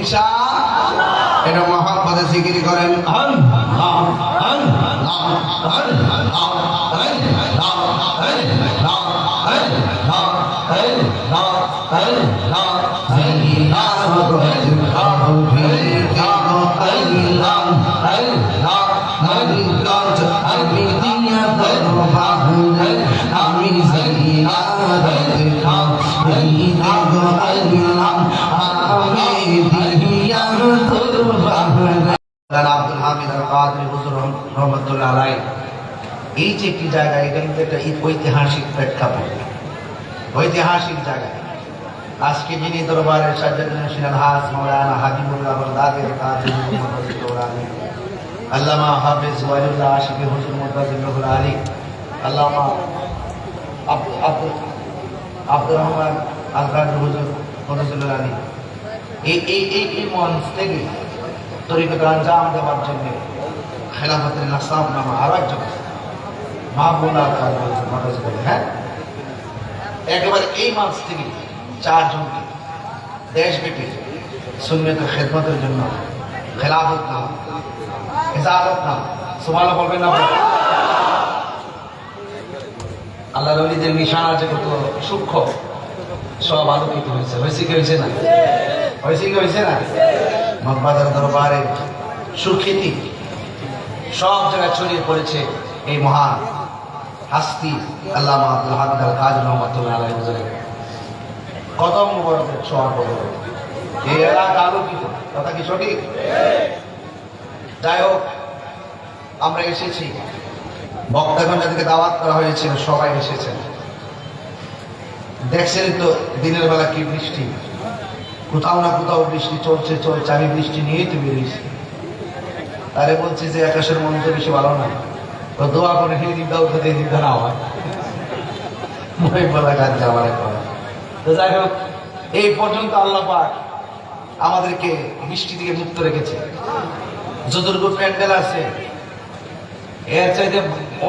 ইনশাআল্লাহ। এটা মহব্বতে জিকির করেন আব্দুল হামিদ আল কাদরি হুজুর রহমাতুল্লাহ আলাইহি এই যে একটি জায়গা, এটা কিন্তু একটা ঐতিহাসিক প্রেক্ষাপট, ঐতিহাসিক জায়গা। আজকে যিনি দরবারের সাজ্জাদুল হাজ মাওলানা হাবিবুল্লাহ বাগদাদির কাজী আল্লামা হাফেজ ওয়ালিউল্লাহ আশিকি হুজুর মুতাজিল্লাহুল আলী, আল্লামা আব্দুর রহমান আল কাদরি হুজুর মুতাজিল্লাহুল আলী, এই মঞ্চ থেকে তরিকত আঞ্জাম দেওয়ার জন্য খেলাফতের নাসাব নামা আরো একজন মাহবুব আল কাদরি মুতাজিল্লাহ, হ্যাঁ, একেবারে এই মঞ্চ থেকে চারজনকে দেশব্যাপী সুন্নতের খেদমতের জন্য খেলাফত নাম, ইজাজত নাম, সুবহানাল্লাহ বলবেন না? আল্লাহর ওলিদের নিশানা যে কত সূক্ষ্ম সব আলোকিত হয়েছে। হয়েছে কি হয়েছে না? হয়েছে কি হয়েছে না? মক্কার দরবারে সুখ্যাতি সব জায়গায় ছড়িয়ে পড়েছে এই মহান হাস্তি আল্লামা আব্দুল হামিদ আল কাদরি রহমাতুল্লাহ আলাইহি হুজুরের কদম মুবারকের ছোঁয়া পড়ল। এই এলাকা আলোকিত, কথা কি সঠিক? যাই হোক, আমরা এসেছি, বক্তাগণ যাদেরকে দাওয়াত করা হয়েছিল সবাই এসেছেন। দেখছেন তো দিনের বেলা কি বৃষ্টি, কোথাও না কোথাও বৃষ্টি চলছে। আমি বৃষ্টি নিয়েই তো বেরিয়েছি। তারে বলছি যে আকাশের মন তো বেশি ভালো না, তো দোয়া করে দিকদাও যদি দিকদা না হয় মই বলা কাজ যাওয়ার করে। তো যাই হোক, এই পর্যন্ত আল্লাহ পাক আমাদেরকে বৃষ্টি থেকে মুক্ত রেখেছে। যতটুকু প্যান্ডেল আছে এর চাইতে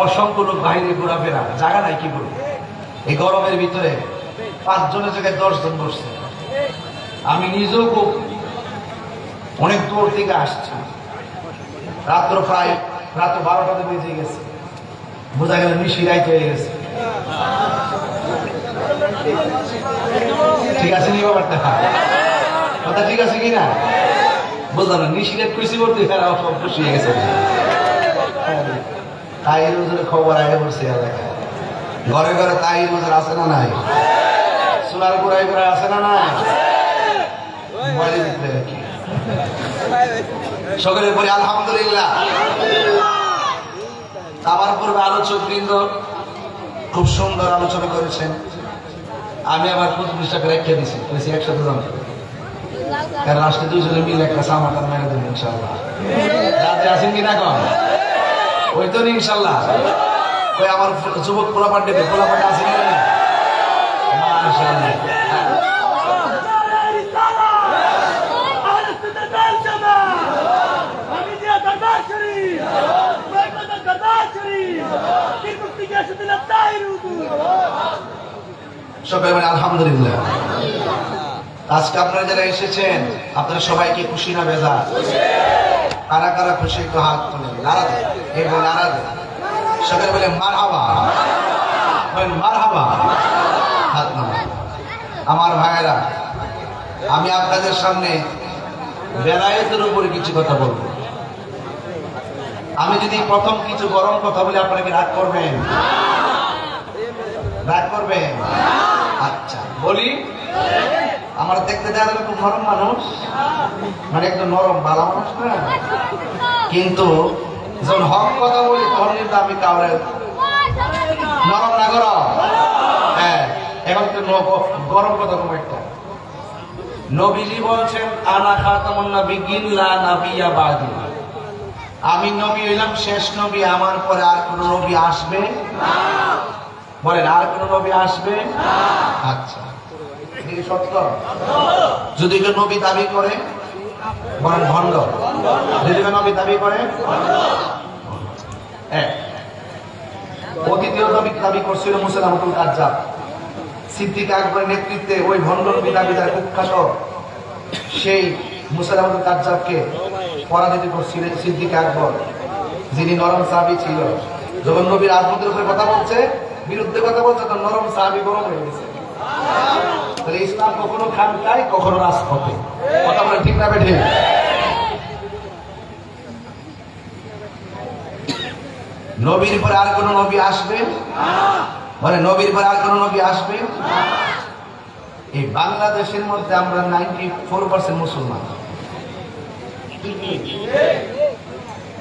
অসংখ্য লোক বাইরে ঘোরাফেরা, জায়গা নাই কি বলবো। এই গরমের ভিতরে 5 জনের জায়গায় 10 জন বসছে। আমি নিজেও খুব অনেক দূর থেকে আসছি, রাত্র 12টাতে বেজে গেছে, বোঝা গেল মিশি রাইত হয়ে গেছে। ঠিক আছে নি ব্যাপারটা? কথা ঠিক আছে কিনা বুঝলাম না। নিশিরাত কইছি বলতে ফেরাও সব খুশি হয়ে গেছে। তাহির হুজুরের খবর আগে বলছে এলাকায়, ঘরে ঘরে তাহির হুজুর আছে না নাই? সোনার গোড়ায় গোড়ায় আছে না নাই? সকলের পরে আলহামদুলিল্লাহ। আমার পূর্বে আলোচক বৃন্দ খুব সুন্দর আলোচনা করেছেন। আমি আবার 25 টাকা রেখে দিছি, বলেছি 100 জন, কারণ আজকে 2 জনে মিলে একটা সামাকার মেরে দেবেন ইনশাআল্লাহ। রাতে আছেন কিনা কম? ওই তো ইনশাআল্লাহ। ওই আমার যুবক পোলাপান দেবে, পোলাপান আছে কিনা? মাশাআল্লাহ। সবাই বলে আলহামদুলিল্লাহ। আজকে আপনারা যারা এসেছেন আপনারা সবাই কি খুশি না বেজা? কারা কারা খুশি একটু হাত তুলেন, নারা দেন, এরপর নারা দেন। সবাই বলে মারহাবা, মারহাবা, হাত নামান। আমার ভাইয়েরা, আমি আপনাদের সামনে বেলায়েতের উপরে কিছু কথা বলবো। আমি যদি প্রথম কিছু গরম কথা বলে আপনারা কি রাগ করবেন? রাগ করবেন? আচ্ছা বলি। আমার দেখতে দেখা গেল খুব নরম মানুষ, মানে একদম নরম ভালো মানুষ না, কিন্তু যখন হক কথা বলি তখন কিন্তু আমি কাউরে নরম না গরম। হ্যাঁ, এখন তো গরম কথা খুব একটা। নবীজি বলছেন আনা খাতামুন নাবিয়্যিন লা নাবিয়্যা বাদি, আমি নবী হইলাম শেষ নবী, আমার পরে আর কোন নবী আসবে না। বলেন আর কোন নবী আসবে না? আচ্ছা, এটা সত্য? যদি কেউ নবী দাবি করে বলেন ভণ্ড। যদি কেউ নবী দাবি করে দ্বিতীয় দাবি করছিল মুসাইলামাতুল কাজ্জাব। সিদ্দিক আকবরের নেতৃত্বে ওই ভণ্ড নবী দাবিদার কুখ্যাত সেই মুসাইলামাতুল কাজ্জাবকে পরাজিত করছিলেন সিদ্দিক আকবর, যিনি নরম সাহাবী ছিল। যখন নবীর আজমতের উপরে কথা বলছে, বিরুদ্ধে কথা বলছে, তখন নরম সাহাবী গরম হয়ে গেছে। তাহলে ইসলাম কখনো খানকায়, কখনো রাজপথে। কথা বলে ঠিক না বেঠে? নবীর পরে আর কোন নবী আসবে? মানে নবীর পরে আর কোন নবী আসবে? এই বাংলাদেশের মধ্যে আমরা 94% মুসলমান।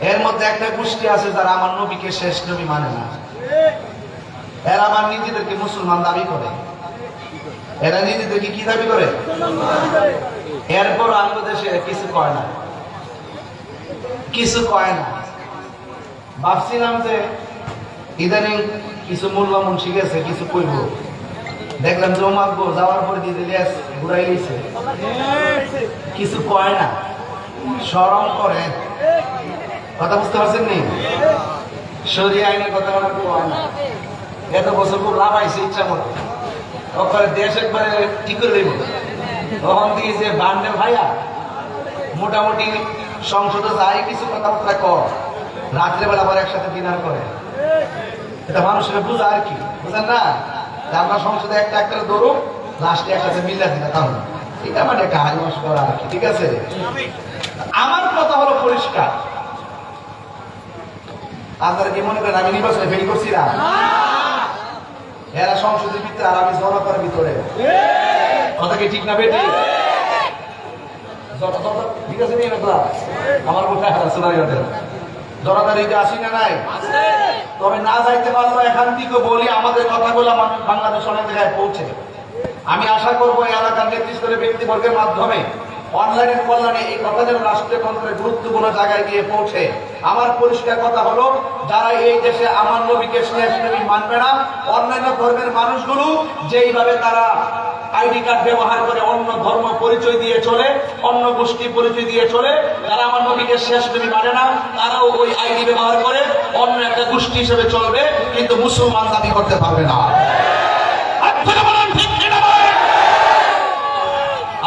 এর মধ্যে একটা গোষ্ঠী আছে যারা আমার নবীকে শেষ নবী মানে না। এরা আমার নিজেদেরকে মুসলমান দাবি করে। এরা নিজেদেরকে কি দাবি করে? এরপর আমাদের দেশে কিছু কয় না, কিছু কয় না। ভাবছিলাম যে ইদানিং কিছু মূল্যমন শিখেছে, কিছু কইব। দেখলাম জমাগো যাওয়ার পরে দিদি ঘুরাই গেছে, কিছু কয় না, শরম করে। কথা বুঝতে পারছেন নি? শরীয় আইনের কথা বলার কয় না। এত বছর খুব লাভ আইছে ইচ্ছা মতো, ওখানে দেশ একবারে ঠিক করে দেব। তখন দিয়ে যে বান্ডে ভাইয়া মোটামুটি সংসদে যাই কিছু কথাবার্তা কর, রাত্রেবেলা আবার একসাথে ডিনার করে। এটা মানুষের বুঝা আর কি, বুঝেন না? আমরা সংসদে একটা একটা ধরুন, লাস্টে একসাথে মিল্লা দিনা, কারণ এটা মানে একটা হারিমাস করা আর কি। ঠিক আছে, আমার কথা হলো পরিষ্কার। আপনারা কি মনে করেন আমি নির্বাচনে ফেল করছি না? এরা সংসদের ভিতরে আর আমি জনতার ভিতরে। কথা কি ঠিক না বেটি? ঠিক আছে নিয়ে না আমার কোথায় জনতারিতে আসি না নাই? তবে না যাইতে পারলো এখান থেকে বলি, আমাদের কথাগুলো বাংলাদেশ অনেক জায়গায় পৌঁছে। আমি আশা করবো এই এলাকার নেতৃত্বের ব্যক্তিবর্গের মাধ্যমে অনলাইনের কল্যাণে এই কথা যেন রাষ্ট্রীয় তন্ত্রের গুরুত্বপূর্ণ জায়গায় গিয়ে পৌঁছে। আমার পরিষ্কার কথা হলো, যারা এই দেশে আমার নবীকে শেষ নবী মানবে না, অন্যান্য ধর্মের মানুষগুলো যেইভাবে তারা আইডি কার্ড ব্যবহার করে অন্য ধর্ম পরিচয় দিয়ে চলে, অন্য গোষ্ঠী পরিচয় দিয়ে চলে, তারা আমার নবীকে শেষ নবী মানে না, তারাও ওই আইডি ব্যবহার করে অন্য একটা গোষ্ঠী হিসেবে চলবে, কিন্তু মুসলমান দাবি করতে পারবে না।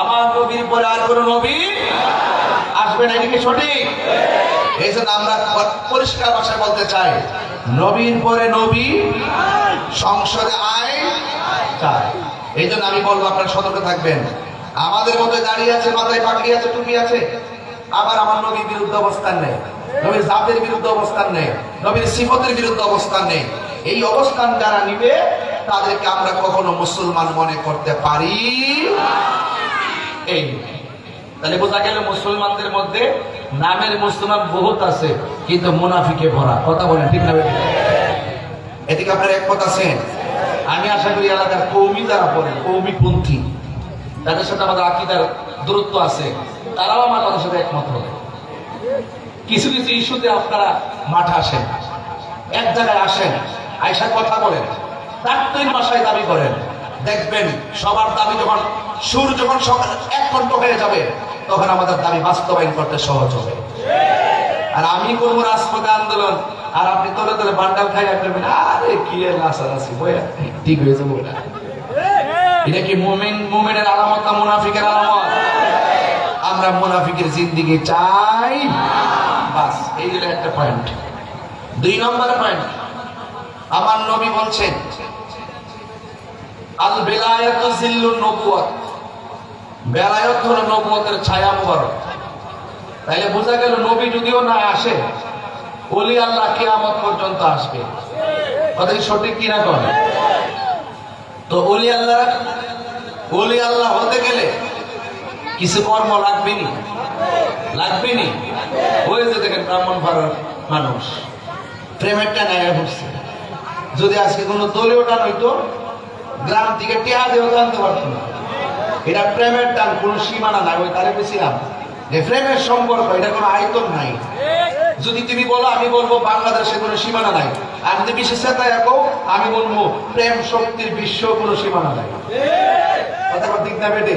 আমার নবীর পরে আর কোন নবী আসবে না, এদিকে সঠিক? এই জন্য আমরা পরিষ্কার ভাষায় বলতে চাই, নবীর পরে নবী, সংসদে আইন চাই। এই জন্য আমি বলবো আপনারা সতর্ক থাকবেন। আমাদের মধ্যে দাঁড়িয়ে আছে, মাথায় পাগড়ি আছে, টুপি আছে, আবার আমার নবীর বিরুদ্ধে অবস্থান নেই, নবীর জাতের বিরুদ্ধে অবস্থান নেই, নবীর সিফতের বিরুদ্ধে অবস্থান নেই। এই অবস্থান যারা নিবে তাদেরকে আমরা কখনো মুসলমান মনে করতে পারি। এই তাহলে বোঝা গেল মুসলমানদের মধ্যে নামের মুসলমান বহুত আছে, কিন্তু মুনাফিকে ভরা। কথা বলেন ঠিক না? এদিকে আপনার একমত আছেন? আমি আশা করি এলাকার কৌমি যারা পড়ে, কৌমিপন্থী, তাদের সাথে আমাদের আকীদার দূরত্ব আছে, তারাও আমার কথার সাথে একমত হবে। কিছু কিছু ইস্যুতে আপনারা মাঠে আসেন, এক জায়গায় আসেন, আয়সা কথা বলেন, তার ভাষায় দাবি করেন, দেখবেন সবার দাবি যখন সুর যখন এক কণ্ঠ হয়ে যাবে, তখন আমাদের দাবি বাস্তবায়ন করতে সহজ হবে। আর আমি করবো রাজপথে আন্দোলন, আর আপনি তলে তলে বান্ডাল খাই করবেন, আরে কি নাচানাচি বইয়া ঠিক হয়ে যাবো। এটা কি মুমিনের আলামত না মুনাফিকের আলামত? আমরা মুনাফিকের জিন্দেগি চাই, বাস। এই হলো একটা পয়েন্ট। 2 নম্বর পয়েন্ট, আমার নবী বলছেন আল বেলায়াতু জিল্লুন নবুওয়াত, বেলায়েত হলো নবুয়তের ছায়া মুবারক। তাইলে বোঝা গেল নবী যদিও না আসে, ওলি আল্লাহ কিয়ামত পর্যন্ত আসবে। কথা কি সঠিক কিনা কন? তো ওলি আল্লাহ হতে গেলে কিছু কর্ম লাগবেনি, লাগবেনি। ওই যে দেখেন ব্রাহ্মণ ভাড়ার মানুষ প্রেমের টান আগে ঘুরছে। যদি আজকে কোনো দলীয় টান হইতো, গ্রাম থেকে টেহা দেও জানতে পারতো না। এটা প্রেমের টান, কোনো সীমানা নাই। ওই তারে পেছিলাম যে প্রেমের সম্পর্ক, এটা কোনো আয়তন নাই। যদি তুমি বলো, আমি বলবো বাংলাদেশে কোনো সীমানা নাই। আর যদি বিশেষ আমি বলবো প্রেম শক্তির বিশ্ব কোনো সীমানা নাই। কথা ঠিক না বেটে?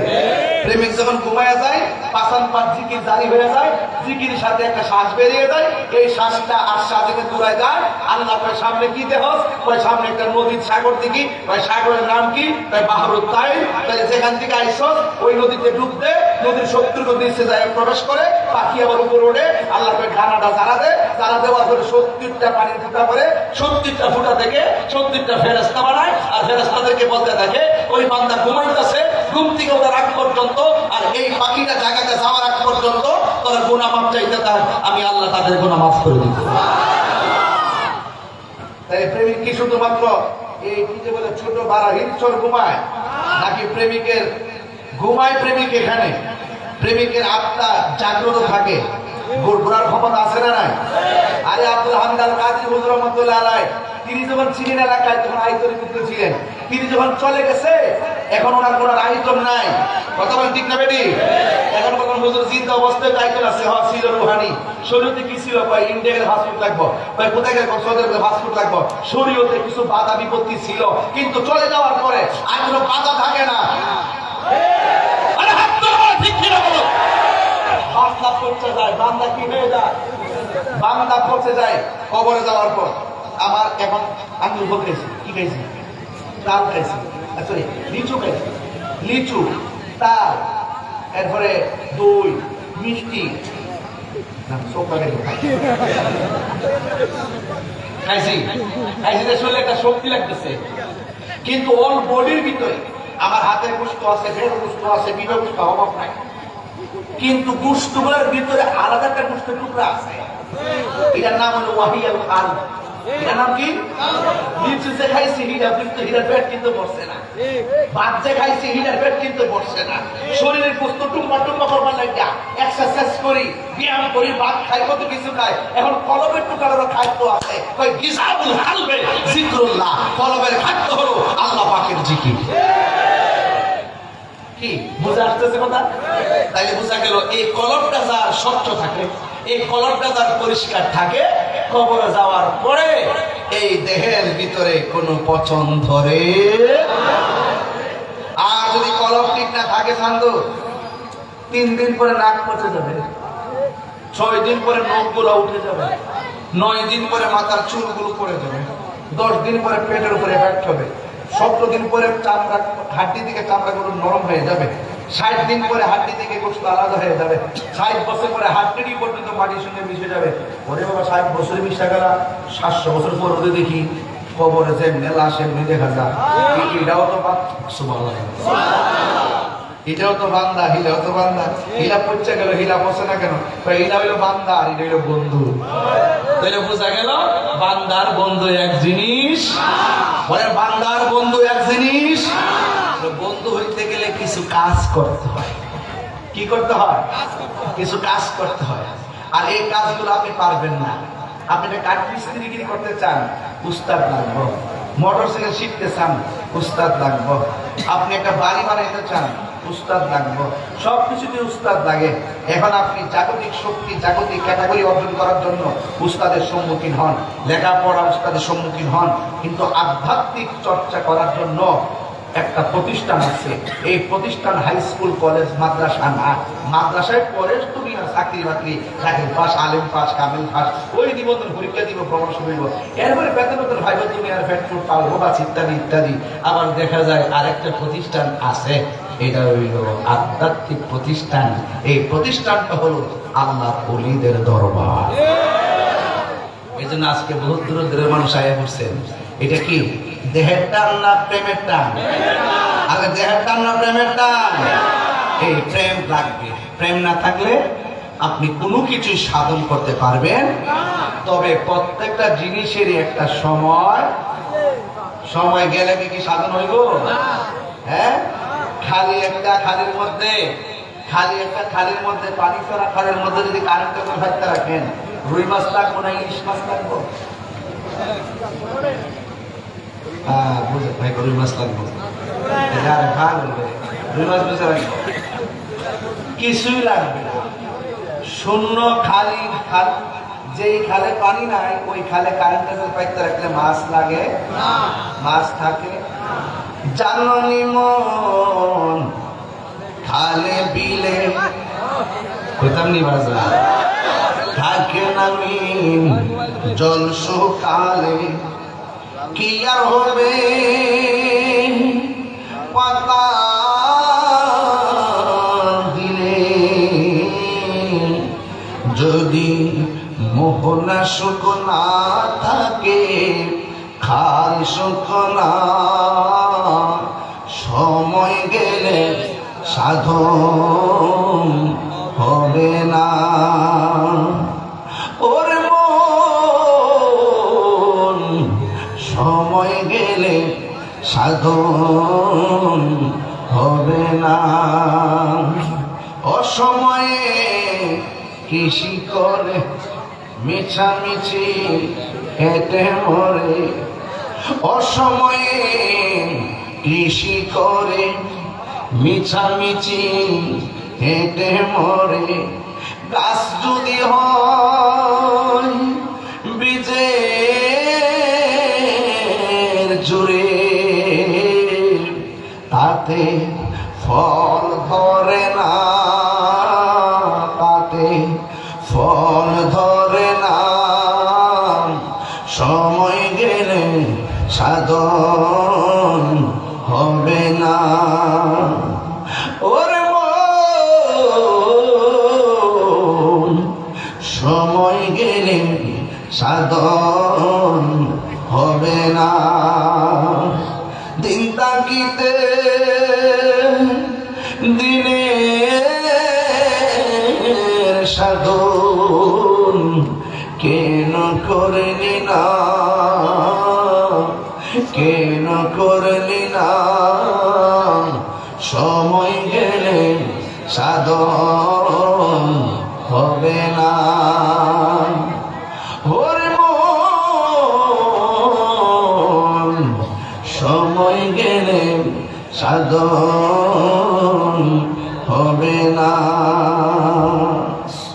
প্রেমিক যখন ঘুমায় যায়, পাছান পাত জিকির জারি হয়ে যায়, জিকিরের সাথে একটা শ্বাস বেরিয়ে যায়, এই শ্বাসটা আশ্বাদিকে দূরায় যায়। আল্লাহ কয় সামনে কি দেহস? কয় সামনে একটা নদীর সাগর দেখি। কয় সাগরের নাম কি? কয় বাহরুত তাইল। তাহলে যেখান থেকে আইসস ওই নদীতে ডুব দে, নদীর শত্রুর নিচে যায় প্রবেশ করে, পাখি আবার উপরে ওঠে। আল্লাহ কয় ডানাটা জারা দে, জারা দেওয়ার পরে 70টা পানির ফুটা করে, 70টা ফুটা থেকে 70টা ফেরেশতা বানায়, আর ফেরেশতাদেরকে বলতে থাকে ওই বান্দা ঘুমাইতেছে, ঘুম থেকে ওঠার আগ পর্যন্ত আর এই পাখিটা জায়গাতে যাওয়ার আগ পর্যন্ত তোরা গুনাহ মাফ চাইতে থাক, আমি আল্লাহ তাদের গুনাহ মাফ করে দিব। তাই প্রেমিক কি শুধুমাত্র এই কি যে বলে ছোট বাড়া হিংসর ঘুমায়, নাকি প্রেমিকের ঘুমায়? প্রেমিক এখানে প্রেমিকের আত্মা জাগ্রত থাকে, ঘোরার ক্ষমতা আছে না নাই? আরে আব্দুল হামিদ আল কাজী হুজুর রহমাতুল্লাহ আলাইহি তিনি যখন ছিলেন এলাকায় তখন আইতনের ভিতরে ছিলেন, তিনি যখন চলে গেছে এখন ওনার কোনো আইতন নাই। কথা বলেন ঠিক না বেটি? এখন বলুন হুজুর জিন্দা অবস্থায় আইতন আছে? হ্যাঁ ছিল রুহানি। শরীয়তে কি ছিল? কয় ইন্ডিয়ার ফাস্টফুড লাগবো। কয় কোথায় গেল? সৌদি ফাস্টফুড লাগবো। শরীয়তে কিছু বাধা বিপত্তি ছিল, কিন্তু চলে যাওয়ার পরে আর কোনো বাধা থাকে না। আরে হাত ধরো, ঠিক কি না বলো? বান্দা পড়তে যায়, বান্দা কি হয়ে যায়? বান্দা পড়তে যায় কবরে যাওয়ার পর। আমার এখন আঙ্গুল ভোগ খাইছি, কি খাইছি? তাল খাইছি, সরি লিচু খাইছি, লিচু, তাল, এরপরে দই, মিষ্টি খাইছি। খাইছি শরীরে একটা শক্তি লাগতেছে, কিন্তু অল বডির ভিতরে আমার হাতের গোস্ত আছে, ফের গোস্ত আছে, বিবে গোস্ত অভাব নাই, কিন্তু গোস্তগুলোর ভিতরে আলাদা একটা গোস্তের টুকরা আছে। এটার নাম হলো ওয়াহিয়াল কালব। এটার নাম কি? লিচু যে খাইছি হিডা, কিন্তু হিডার পেট কিন্তু বসছে না। ভাত যে খাইছি হিডার পেট কিন্তু বসছে না। শরীরের গোস্ত টুম্বা টুম্বা করবার লাগিয়া এক্সারসাইজ করি, ব্যায়াম করি, ভাত খাই, কত কিছু খাই। এখন কলবের টুকরারও খাদ্য আছে, কই গিজাবুল হালবে জিকরুল্লাহ। কলবের খাদ্য হলো আল্লাহ পাকের জিকির। কি বুঝা আসতেছে কথা? তাইলে বুঝা গেল এই কলবটা যার স্বচ্ছ থাকে, এই কলবটা যার পরিষ্কার থাকে, কবরে যাওয়ার পরে এই দেহের ভিতরে কোনো পচন ধরে। আর যদি কলব ঠিক না থাকে সান্দু, 3 দিন পরে নাক পচে যাবে, 6 দিন পরে নখগুলো উঠে যাবে, 9 দিন পরে মাথার চুলগুলো পড়ে যাবে, 10 দিন পরে পেটের উপরে ব্যাট হবে, 17 দিন পরে চামড়া, হাড্ডি থেকে চামড়াগুলো নরম হয়ে যাবে, 60 দিন পরে হাড্ডি থেকে গোশত আলাদা হয়ে যাবে, 60 বছর পরে হাড্ডি পর্যন্ত মাটির সঙ্গে মিশে যাবে। ওরে বাবা 60 বছরে মিশা গেল, 700 বছর পর ওদের দেখি কবরে যে মেলা সেমনি দেখা যায়। এটাও তো সুবহানাল্লাহ, এটাও তো বান্দা, হিলাও তো বান্দা। হিলা পচে গেল, হিলা পচে না কেন? হিলা হইলো বান্দা আর এটা হইলো বন্ধু। তাহলে বোঝা গেল বান্দার বন্ধু এক জিনিস, বলে বান্দার বন্ধু এক জিনিস। বন্ধু হইতে গেলে কিছু কাজ করতে হয়। কি করতে হয়? কিছু কাজ করতে হয়। আর এই কাজগুলো আপনি পারবেন না। আপনি একটা কাঠ মিস্ত্রিগিরি করতে চান, উস্তাদ লাগবে। মোটরসাইকেল শিখতে চান, উস্তাদ লাগবে। আপনি একটা বাড়ি বানাইতে চান, উস্তাদ লাগবে। সবকিছুতে উস্তাদ লাগে। এখন আপনি জাগতিক শক্তি, জাগতিক ক্যাটাগরি অর্জন করার জন্য উস্তাদের সম্মুখীন হন, লেখাপড়া উস্তাদের সম্মুখীন হন, কিন্তু আধ্যাত্মিক চর্চা করার জন্য একটা প্রতিষ্ঠান আছে। এই প্রতিষ্ঠান হাই স্কুল, কলেজ, মাদ্রাসা না। মাদ্রাসায় পরে তুমি চাকরি বাকরি, চাকরি পাস, আলেম পাস, কামিল পাস, ওই নিবন্ধন পরীক্ষা দিব, প্রমোশন হইব, এরপরে বেতন বেতন ভাইব তুমি আর ফ্যাটফুড পালবো বাস ইত্যাদি ইত্যাদি। আবার দেখা যায় আরেকটা প্রতিষ্ঠান আছে, এটা হইল আধ্যাত্মিক প্রতিষ্ঠান। এই প্রতিষ্ঠানটা হলো আল্লাহ ওলিদের দরবার। এই জন্য আজকে বহুত দূর দূরের মানুষ আয়া পড়ছেন। এটা কি দেহের টান না প্রেমের টান? আগে দেহের টান না প্রেমের টান? এই প্রেম লাগবে। প্রেম না থাকলে আপনি কোনো কিছু সাধন করতে পারবেন। তবে প্রত্যেকটা জিনিসেরই একটা সময় গেলে কি সাধন হইব? হ্যাঁ, খালি একটা খালির মধ্যে পানি ছাড়া খালের মধ্যে যদি কারেন্ট ভাবতে রাখেন, রুই মাছ লাগবো না ইলিশ মাছ লাগবো? হ্যাঁ বুঝে ভাই, রুই মাছ লাগবো, রুই মাছ বুঝে রাখবো, কিছুই লাগবে না। শূন্য খালি খাল, যেই খালে পানি নাই ওই খালে কারেন্ট পাইতে রাখলে মাছ লাগে? মাছ থাকে? জাননি মন খালে বিলে কইতাম নি বাজা থাকে নামি জল শুকালে কি আর হবে পাতা দিলে যদি মোহনা সুখ না থাকে খাল সুখ না সময় গেলে সাধন হবে না ওর মন সময় গেলে সাধন হবে না অসময়ে কৃষি করে মিছামিছি হেঁটে মরে অসময়ে কৃষি করে মিছামিছি হেঁটে মরে গাছ যদি হয় বীজের জুড়ে তাতে ফল ধরে না তাতে ফল ধরে না সময় গেলে সাধন হবে না ওরে মন সময় গেলে সাধন হবে না দিন তাকিতে দিনের সাধন কেন করলি না কেন করলি না সময় গেলে সাধন হবে না ওরে মন সময় গেলে সাধন হবে না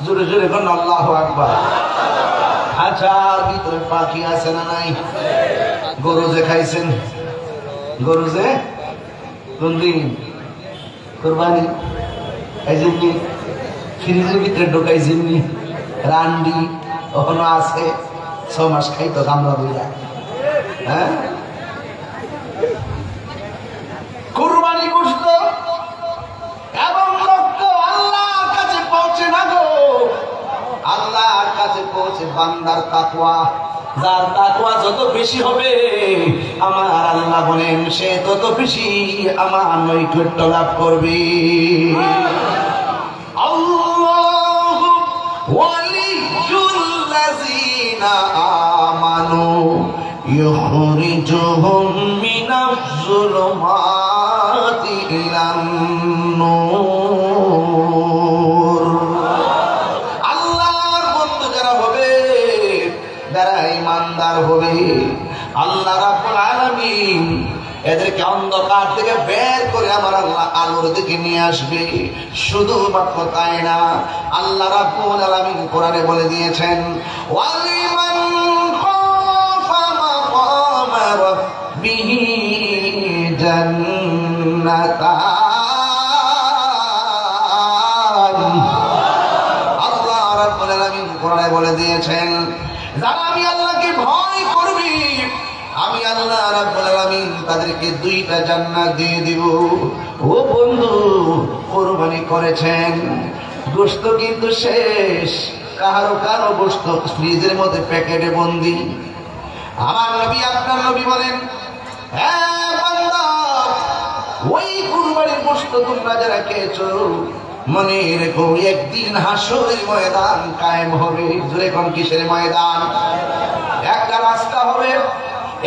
জোরে জোরে কোন আল্লাহু আকবার খাঁচার ভিতরে পাখি আছে না নাই গরু যে খাইছেন গরু যে কোন দিন কোরবানি এই যেমনি ফ্রিজের ভিতরে ঢোকাই যেমনি রান্ডি ওখানে আছে 6 মাস খাইতো গামলা বইলা হ্যাঁ কুরবানি গোশত এবং রক্ত আল্লাহর কাছে পৌঁছে না গো আল্লাহর কাছে পৌঁছে বান্দার তাকওয়া যার তাকওয়া যত বেশি হবে আমার আল্লাহ বলেন সে তত বেশি আমার নৈকট্য লাভ করবে আল্লাহু ওয়ালিয়ুল্লাযিনা আমানু ইখরিজুহুম মিনাজ যুলুমাতি ইলান নূর আল্লাহর বন্ধু যারা হবে যারা ঈমানদার হবে আল্লাহ রাব্বুল আলামিন এদেরকে অন্ধকার থেকে বের করে আমার আল্লাহ আলোর দিকে নিয়ে আসবে শুধুমাত্র তাই না আল্লাহ রাব্বুল আলামিন কোরআনে বলে দিয়েছেন ওয়ালিমান খাফা মাকামা রাব্বিহি জান্নাতান আল্লাহ রাব্বুল আলামিন কোরআনে বলে দিয়েছেন যারা আমি আল্লাহকে ভয় করবে আমি আল্লাহ রাব্বুল আলামিন তাদেরকে 2টা জান্নাত দিয়ে দিব ও বন্ধু কুরবানি করেছেন গোশত কিন্তু শেষ কারো কারো গোশত ফ্রিজের মধ্যে প্যাকেটে বন্দি আমার নবী আপনার নবী বলেন হ্যাঁ বান্দা ওই কুরবানির গোশত তোমরা যারা খেয়েছো মনে রেখো একদিন হাসরের ময়দান কায়েম হবে জোরে কোন কিসের ময়দান একটা রাস্তা হবে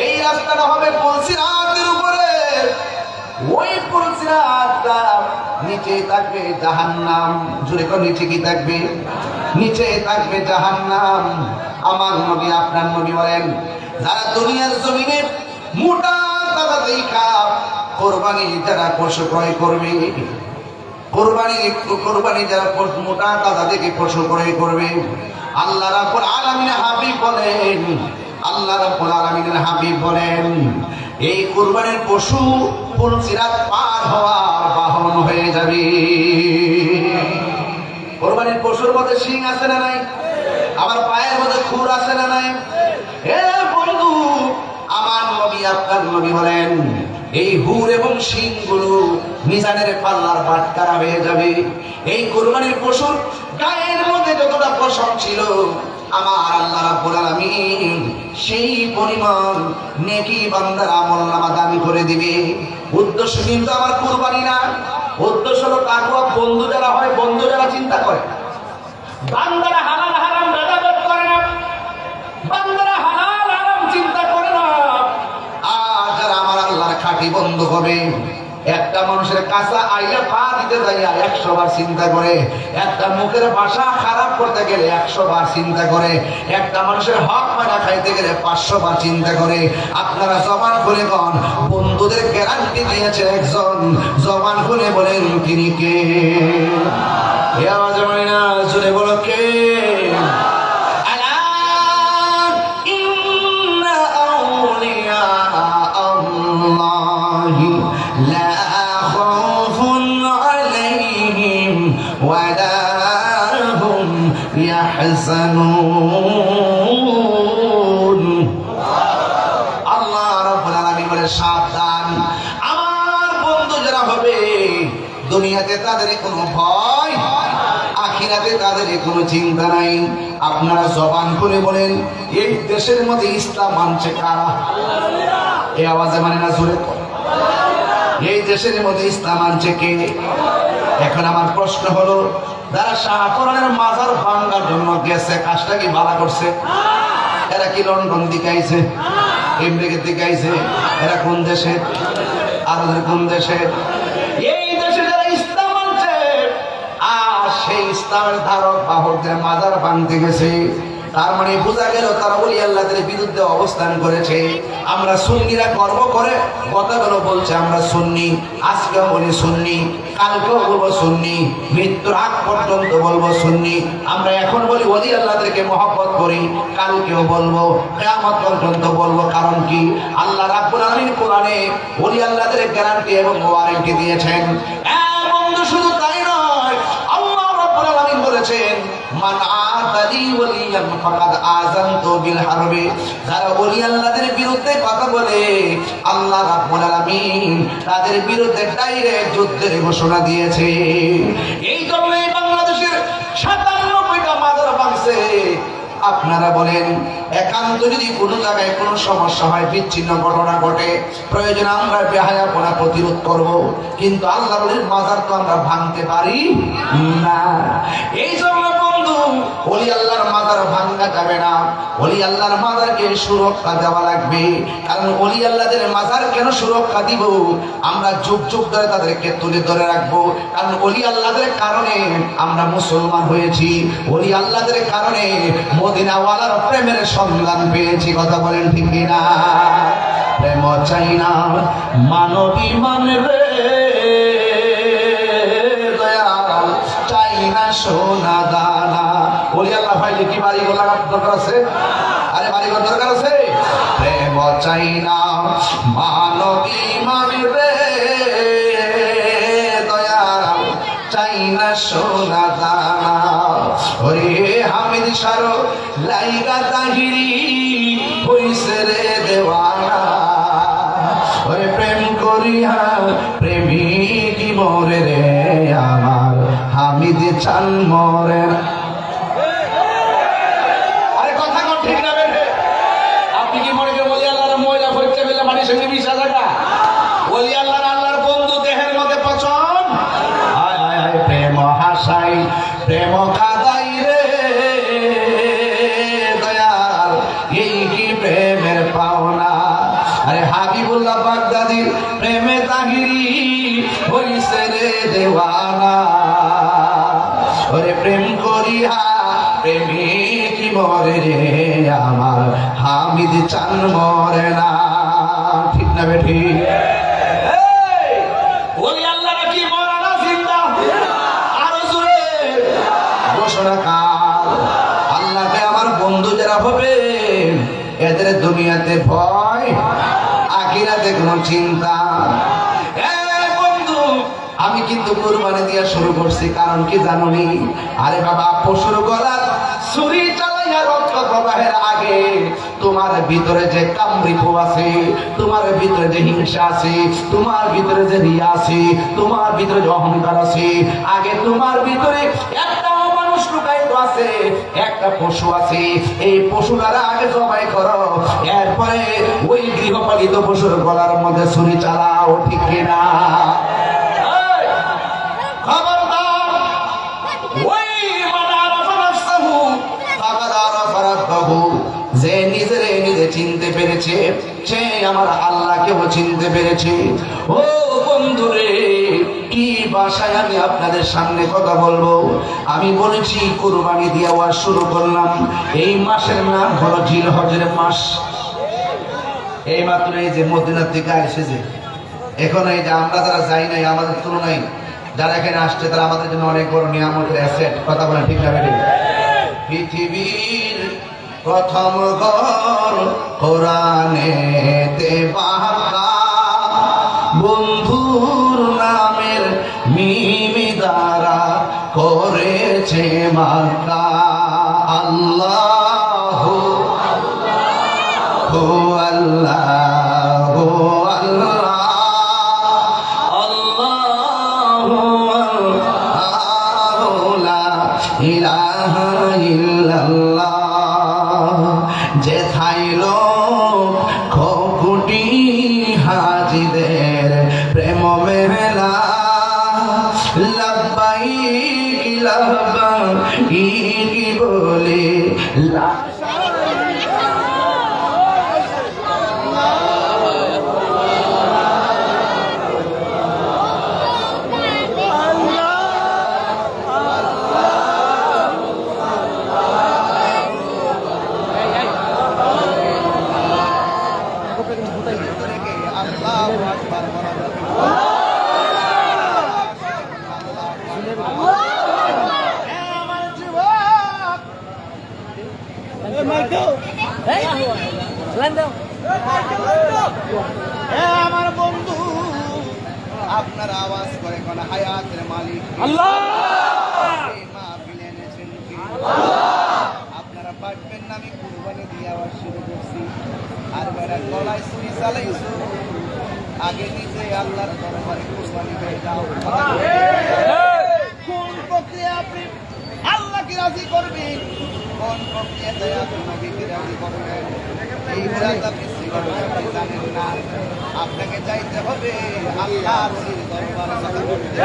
এই রাস্তাটা হবে পুলসিরাতের উপরে ওই পুলসিরাতটা নিচে থাকবে জাহান্নাম জোরে কোন নিচে কি থাকবে নিচে থাকবে জাহান্নাম আমার নবী আপনার নবী বলেন যারা দুনিয়ার জমিনে মোটা টাকা দেখা কুরবানি যারা পশু ক্রয় করবে কোরবানি যারা মোটা টাকা দেখে পশু ক্রয় করবে আল্লাহ রাব্বুল আলামিনের হাবিব বলেন এই কুরবানির পশু পুলসিরাত পার হওয়ার বাহন হয়ে যাবে। কুরবানির পশুর মধ্যে শিং আছে না নাই? আমার পায়ের মধ্যে খুর আছে না নাই? হে বন্ধু, আমার নবী আপনার নবী বলেন এই হুর এবং শিংগুলো মিজানের পাল্লার বাটখারা হয়ে যাবে। এই কুরবানির পশুর গায়ের মধ্যে যতটা পশম ছিল আমার আল্লাহ রাব্বুল আলামিন সেই পরিমাণ নেকি বান্দার আমলনামা দান করে দিবে। উদ্দেশ্য কিন্তু আমার কুরবানি না, উদ্দেশ্য হলো তাকওয়া। বন্ধু যারা হয়, বন্ধু যারা চিন্তা করে, বান্দারা হালাল হারাম ভেদাভেদ করে না, বান্দারা হালাল হারাম চিন্তা করে না। আর যারা আমার আল্লাহর খাঁটি বন্ধু হবে, একটা মানুষের কাছে আইয়া পা দিতে যাইয়া 100 বার চিন্তা করে, একটা মুখের ভাষা খারাপ করতে গেলে 100 বার চিন্তা করে, একটা মানুষের হক মানা খাইতে গেলে 500 বার চিন্তা করে। আপনারা জবান খুলে বলেন, বন্ধুদের গ্যারান্টি দিয়েছে একজন, জবান খুলে বলেন তিনি কে? এ আওয়াজ হয় না, জোরে বলো কে? আল্লাহ রাব্বুল আলামিন বলে সাবধান, আমার বন্ধু যারা হবে দুনিয়াতে তাদের কোনো ভয়, আখিরাতে তাদের কোনো চিন্তা নাই। আপনারা জবান করে বলেন এই দেশের মধ্যে ইসলাম মানছে কারা? এই আওয়াজে মানে না, জোরে এই দেশের মধ্যে ইসলাম মানছে কে? এখন আমার প্রশ্ন হলো, যারা শাহপুরানের মাজার ভাঙ্গার জন্য গেছে, কাজটা কি ভালো করছে? এরা কি লন্ডন দিকে আইছে, আমেরিকা দিকে আইছে? এরা কোন দেশে? আর কোন দেশে? এই দেশে যারা ইসলাম মানছে আর সেই ইসলামের ধারক বাহকদের মাজার ভাঙতে গেছে, তার মানে বোঝা গেল তারা ওলি আল্লাহদের বিরুদ্ধে অবস্থান করেছে। আমরা সুন্নিরা গর্ব করে কথাগুলো বলছে আমরা সুন্নি, আজকেও বলি সুন্নি, কালকেও বলবো সুন্নি, মৃত্যুর আগ পর্যন্ত বলবো সুন্নি। আমরা এখন বলি ওলি আল্লাহদেরকে মহব্বত করি, কালকেও বলবো, কিয়ামত পর্যন্ত বলবো। কারণ কি? আল্লাহ রাব্বুল আলামিন কোরআনে ওলি আল্লাহদের গ্যারান্টি এবং ওয়ারেন্টি দিয়েছেন। বন্ধু শুধু তাই নয়, আল্লাহ রাব্বুল আলামিন বলেছেন মান আদালি ওলিয়ান ফাকাদ আযানতু বিল হারবি। যারা ওলি আল্লাহদের বিরুদ্ধে কথা বলে আল্লাহ রাব্বুল আলামিন তাদের বিরুদ্ধে ডাইরেক্ট যুদ্ধের ঘোষণা দিয়েছে। এই জন্যই বাংলাদেশের ৯৭টা মাজার ভাঙছে। আপনারা বলেন, একান্ত যদি কোনো জায়গায় কোনো সমস্যা হয়, বিচ্ছিন্ন ঘটনা ঘটে, প্রয়োজন আমরা বেহায়াপনা প্রতিরোধ করব, কিন্তু আল্লাহর মাজার তো আমরা ভাঙতে পারি না। এই জন্য বন্ধু, ওলি আল্লাহর মাজার ভাঙা যাবে না, ওলি আল্লাহর মাজারকে সুরক্ষা দেওয়া লাগবে। কারণ ওলি আল্লাহদের মাজার কেন সুরক্ষা দিব? আমরা যুগ যুগ ধরে তাদেরকে তুলে ধরে রাখবো। কারণ ওলি আল্লাহদের কারণে আমরা মুসলমান হয়েছি, ওলি আল্লাহদের কারণে মদিনাওয়ালার প্রেমের সন্ধান পেয়েছি। কথা বলেন ঠিক কিনা? প্রেম চাই না, মানবী মানবে, দয়াল চাই না সোনা দানা। ওলি আল্লাহ ভাইলে কি বাড়িঘর লাগার দরকার আছে? আরে বাড়িঘর দরকার আছে? প্রেম চাই না, মানবী মানবে, দয়াল চাই না সোনা দানা। ওরে হামিদ সারো লাইগা তাহিরি হইছে রে দেওয়ানা। ওরে প্রেম করিয়া প্রেমিক মরে রে আমার হামিদ চান মরে। আরে কথা কোন ঠিক না বেঠে? আপনি কি মনে করেন ওলি আল্লাহর ময়লা হইতে বেলা বাড়ির সঙ্গে মিশা থাকা? ওলি আল্লাহর আল্লাহর বন্ধু দেহের মধ্যে পছন্দ। আয় আয় আয় প্রেম হাসাই প্রেম কাদাই রে দয়াল, এই কি প্রেমের পাওনা। আরে হাবিবুল্লাহ বাগদাদির প্রেমে তাহিরি হইছে রে দেওয়ানা। ওরে প্রেম করিয়া প্রেমিক মরে রে আমার হামিদ চান মরে না। ঠিক না বেঠি? ওলি আল্লাহরা কি মরে না জিন্দা? আরো জোরে ঘোষণা কাল। আল্লাহকে আমার বন্ধু যারা হবে এদের দুনিয়াতে ভয়, আখিরাতে কোনো চিন্তা। বন্ধু আমি কিন্তু কুরবানি দিয়া শুরু করছি, কারণ কি জানোনি? আরে বাবা, পশুর গলার ছুরি চালাইয়া রক্ত প্রবাহের আগে তোমার ভিতরে যে কামড়িপু আছে, তোমার ভিতরে যে হিংসা আছে, তোমার ভিতরে যে রিয়া আছে, তোমার ভিতরে যে অহংকার আছে, আগে তোমার ভিতরে একটা মানুষ লুকায়িত আছে, একটা পশু আছে। এই পশুটারা আগে জবাই করো, এরপরে ওই গৃহপালিত পশুর গলার মধ্যে ছুরি চালাও, ঠিক কিনা? যে নিজের নিজে চিনতে পেরেছে, সে আমার আল্লাহকেও চিনতে পেরেছে। ও বন্ধুরে, কি ভাষায় আমি আপনাদের সামনে কথা বলবো? আমি বলেছি কুরবানি দিয়ে ওয়াজ শুরু করলাম। এই মাসের নাম হলো জিলহজের মাস। এই মাত্র এই যে মদিনা থেকে এসেছে, এখন এই যে আমরা যারা যাই নাই, আমাদের তুলনায় যারা এখানে আসছে তারা আমাদের জন্য অনেক বড় নিয়ামতের অ্যাসেট। কথা বলেন ঠিক না? পৃথিবীর প্রথম ঘর কোরআনেতে পাকা, বন্ধুর নামের মিমি দ্বারা করেছে মাক্কা। আল্লাহ আল্লাহ ইলাহা ইল্লাল্লাহ। যেথায় লোক কোটি হাজিদের প্রেম মেলা, লাব্বাইক লাব্বাইক বলে আমার বন্ধু, আপনার আওয়াজ করে কোন হায়াতের মালিক আল্লাহ। আপনারা পারবেন না, আমি কুরবানি দিয়ে আওয়াজ শুরু করছি, আর বেড়া গলায় ছুরি চালাইছো। আগে নিজে আল্লাহর দরবারে কুরবানি হয়ে যাও। কোন প্রক্রিয়া আপনি আল্লাহকে রাজি করবেন, কোন প্রক্রিয়াতে আপনি নবীকে রাজি করবেন, এই রাত আপনি জানেন না। আপনাকে যাইতে হবে আল্লাহর দরবারে কথা বলতে।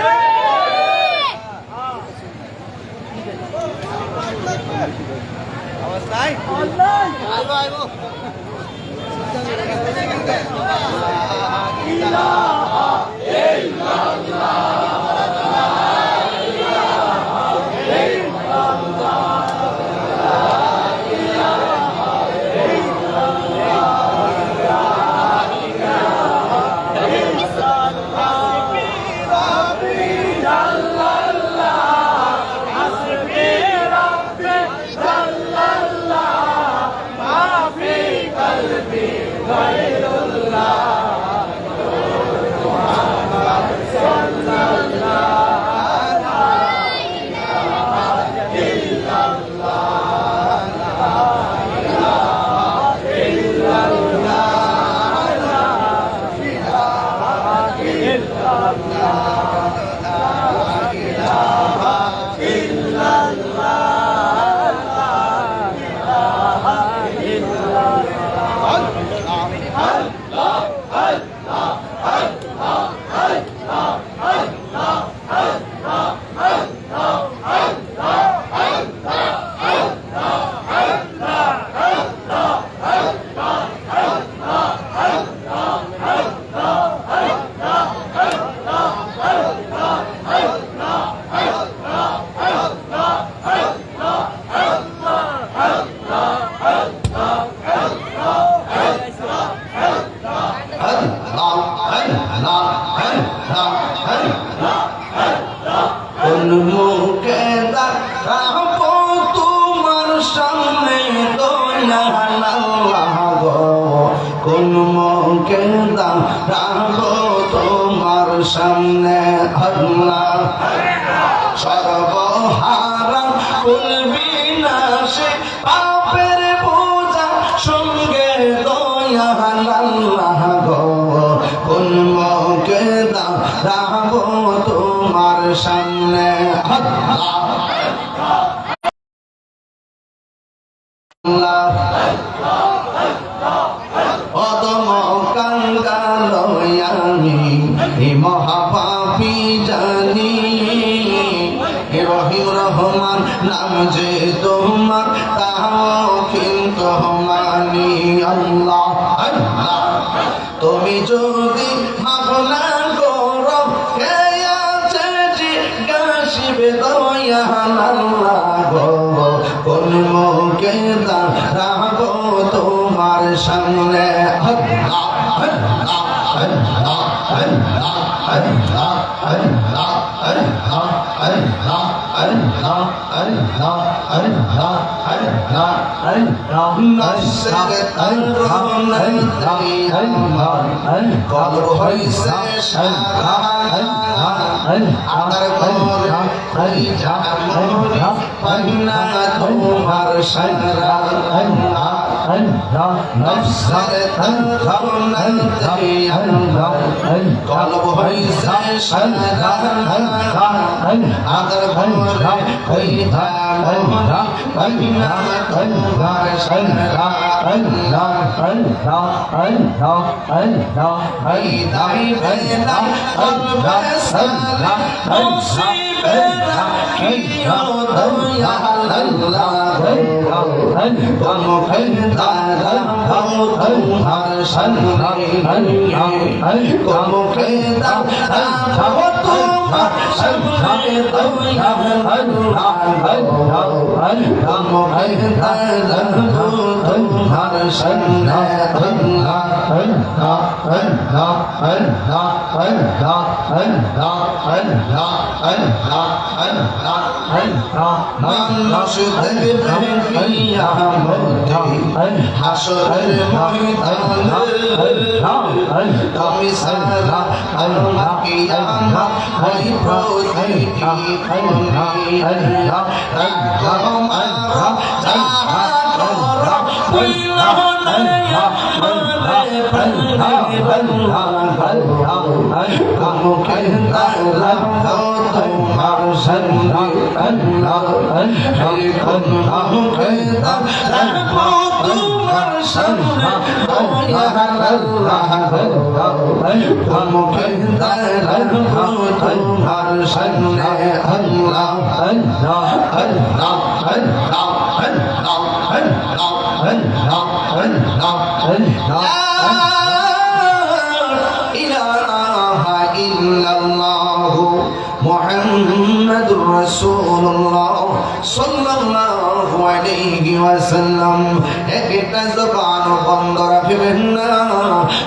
আওয়াজ নাই? সামনে আল্লাহ সর্বহারা কুল বিনাশে পাপের বোঝা সঙ্গে দয়াল আল্লাহ গো কোন মুখে দাঁড়াবো তোমার সামনে আল্লাহ অদম কাঙ্গাল আমি মহাপাপী জানি রহিম রহমান নাম যে তোমার তাও কিন্তু মানি আল্লাহ আল্লাহ তুমি যদি মাফ না করো কে আছে জিজ্ঞাসিবে দয়াল আল্লাহ গো কোন মুখে দাঁড়াবো তোমার সামনে আল্লাহ আল্লাহ আল্লাহ আল্লাহ আল্লাহ আল্লাহ আল্লাহ আল্লাহ আল্লাহ আল্লাহ আল্লাহ আল্লাহ আল্লাহ নসর তরুণতি আমার কবর হইছে সারা আদার করে কই জামরি পাইনা তোমার সারা আল্লাহ আল্লাহ নসর তরুণতি আমার কবর হইছে সারা আদার করে কই জামরি পাইনা তোমার সারা আল্লাহ আল্লাহ আল্লাহ আল্লাহ এই দাই বেলা কলবে সালাম নসিবে রাখি ও দয়াল আল্লাহ কোন ফেরদা রাখো তোমার সামনে কোন ফেরদা রাখো তোমার সামনে দয়াল আল্লাহ কোন ফেরদা রাখো তোমার সামনে আল্লাহ আল্লাহ আল্লাহ আল্লাহ আল্লাহ আল্লাহ আল্লাহ আল্লাহ আল্লাহ আল্লাহ মানুষ দেখবে কিয়ামতে হাসরের ময়দানে তুমি সারা আল্লাহ কিয়ামত ওই প্রতিটি আল্লাহ আল্লাহ যাহা করো বুঝলাম না তোমার সামনে আল্লাহ তোমার সামনে তোমার সামনে আল্লাহ আল্লাহ আল্লাহ আল্লাহ আল্লাহ আল্লাহ আল্লাহ আল্লাহ ইলাহা ইল্লাল্লাহু মুহাম্মাদুর রাসূলুল্লাহ সাল্লাল্লাহু আলাইহি ওয়াসাল্লাম একটা জবান বন্ধ রাখবেন না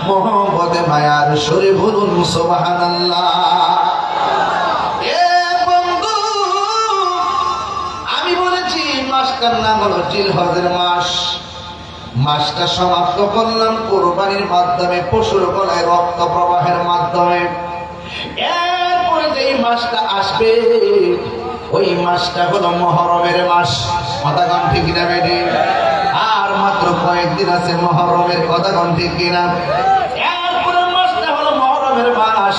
মোহব্বতে মায়ার সুরে বলুন সুবহানাল্লাহ এ বন্ধু আমি বলেছি মাসটার নাম হলো জিলহজের মাস মাসটা সমাপ্ত করলাম কুরবানির মাধ্যমে পশুর গলায় রক্ত প্রবাহের মাধ্যমে এরপরে যেই মাসটা আসবে ওই মাসটা হলো মুহররমের মাস কথা কোন ঠিক না বেটি আর মাত্র কয়েকদিন আছে মুহররমের কথা কোন ঠিক কিনা এরপরে মাসটা হলো মুহররমের মাস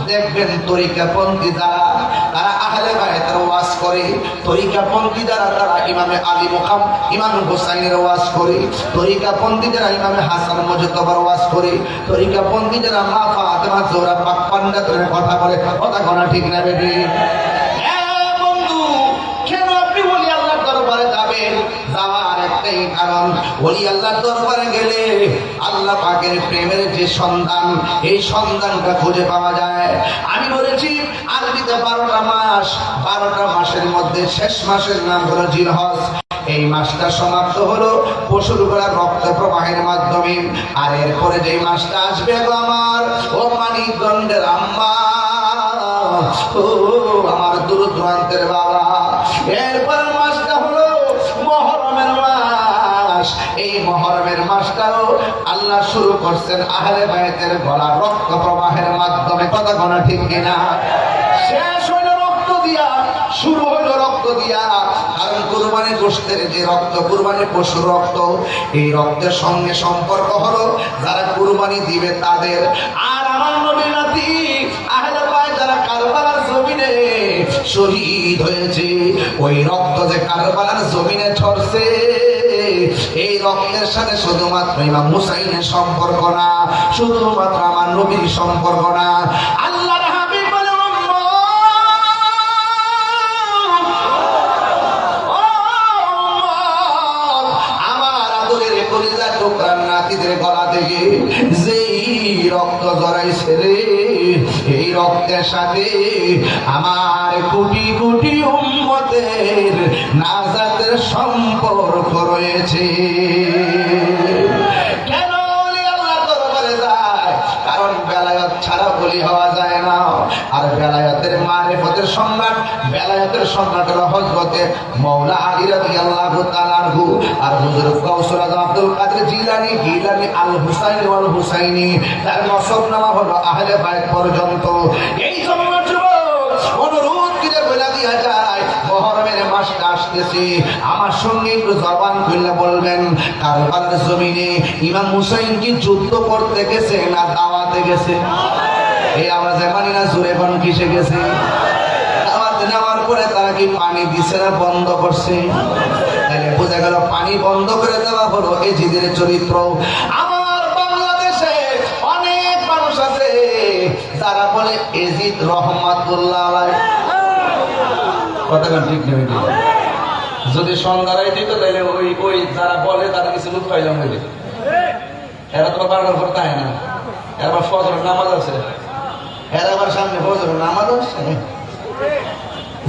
দেখবেন তরিকাপন্থী যারা তারা আহলে বায়তের ওয়াজ করে তরিকাপন্থী যারা তারা ইমামে আলী মুকাম ইমাম হুসাইনের ওয়াজ করে তরিকাপন্থী যারা ইমামে হাসান মুজতবার ওয়াজ করে তরিকাপন্থী যারা মা ফাতেমা জোহরা পাক পান্ডাতের কথা বলে কথা কোন ঠিক না বেটি বন্ধু কেন আপনি বলি আল্লাহর দরবারে যাবেন যাওয়ার একটাই কারণ ওলি আল্লাহর দরবারে গেলে আল্লাহ পাকের প্রেমের যে সন্ধান এই সন্ধানটা খুঁজে পাওয়া যায় আমি বলেছি আরবিতে 12টা মাস 12টা মাসের মধ্যে শেষ মাসের নাম হলো জিলহজ এই মাসটা সমাপ্ত হলো পশুর গলার রক্ত প্রবাহের মাধ্যমে আর এরপরে যে মাসটা আসবে আমার ও মানিকগঞ্জের আম্মা ও আমার দূর দূরান্তের বাবা এরপর মাসটা হলো মুহররমের মাস এই মুহররমের মাসটাও আল্লাহ শুরু করছেন আহলে বাইতের গলা রক্ত প্রবাহের মাধ্যমে। কথা কোনা ঠিক কিনা? শেষ হইল রক্ত দিয়া, শুরু হইল রক্ত দিয়া। কারণ কুরবানি গোশতের যে রক্ত, কুরবানি পশুর রক্ত, এই রক্তের সঙ্গে সম্পর্ক হলো যারা কুরবানি দিবে তাদের। আর আমার নবীর নাতি আহলে বাইত যারা কারবালার জমিনে শহীদ হয়েছে, ওই রক্ত যে কারবালার জমিনে ঝরছে, এই রক্তের সাথে শুধুমাত্র ইমাম হুসাইনের সম্পর্ক না, শুধুমাত্র আমার নবীর সম্পর্ক না। আল্লাহর হাবিব বলে, আমার আদরের কলিজার টুকরার নাতিদের গলা থেকে যেই রক্ত জড়াইছে রে, এই রক্তের সাথে আমার কোটি কোটি উম্মতের নাজাতের সম্পর্ক রয়েছে। কেন আল্লাহ দরবারে যায়? কারণ বেলায়েত ছাড়া বলি হওয়া যায় না। আর বেলায়েতের মারিফতের সম্রাট, বেলায়েতের সম্রাট হলো হযরতে মাওলা আলী রাদিয়াল্লাহু তাআলা আনহু। আর হুজুর গাউসুল আজম আব্দুল কাদের জিলানী, গিলানী আল হুসাইনি ওয়াল হুসাইনি, তার নসবনামা হলো আহলে বাইত পর্যন্ত। এই জন্য যুবক অনুরোধ করে বলে দিয়া যায়, মুহররমের মাসটা আসতেছে, আমার সঙ্গে একটু জবান খুলে বলবেন, কারবালার জমিনে ইমাম হুসাইন কি যুদ্ধ করতে গেছে না দাওয়াতে গেছে? এই আওয়াজে মানি না, জোরে কোন কিসে গেছে? দাওয়াতে নেওয়ার পরে তারা কি পানি দিছে না বন্ধ করছে? তাহলে বোঝা গেল পানি বন্ধ করে দেওয়া হলো এজিদের চরিত্র। আমার বাংলাদেশে অনেক মানুষ আছে যারা বলে এজিদ রহমাতুল্লাহ আলাইহি। কথা ঠিক নেই, যদি সন্ধ্যায় দিত তাহলে ওই ওই যারা বলে তারা কিছু লুক পাইলাম হইলে, এরা তো বারবার করতে হয় না। এবার ফজরের নামাজ আছে, এরা আবার সামনে ফজরের নামাজ আছে,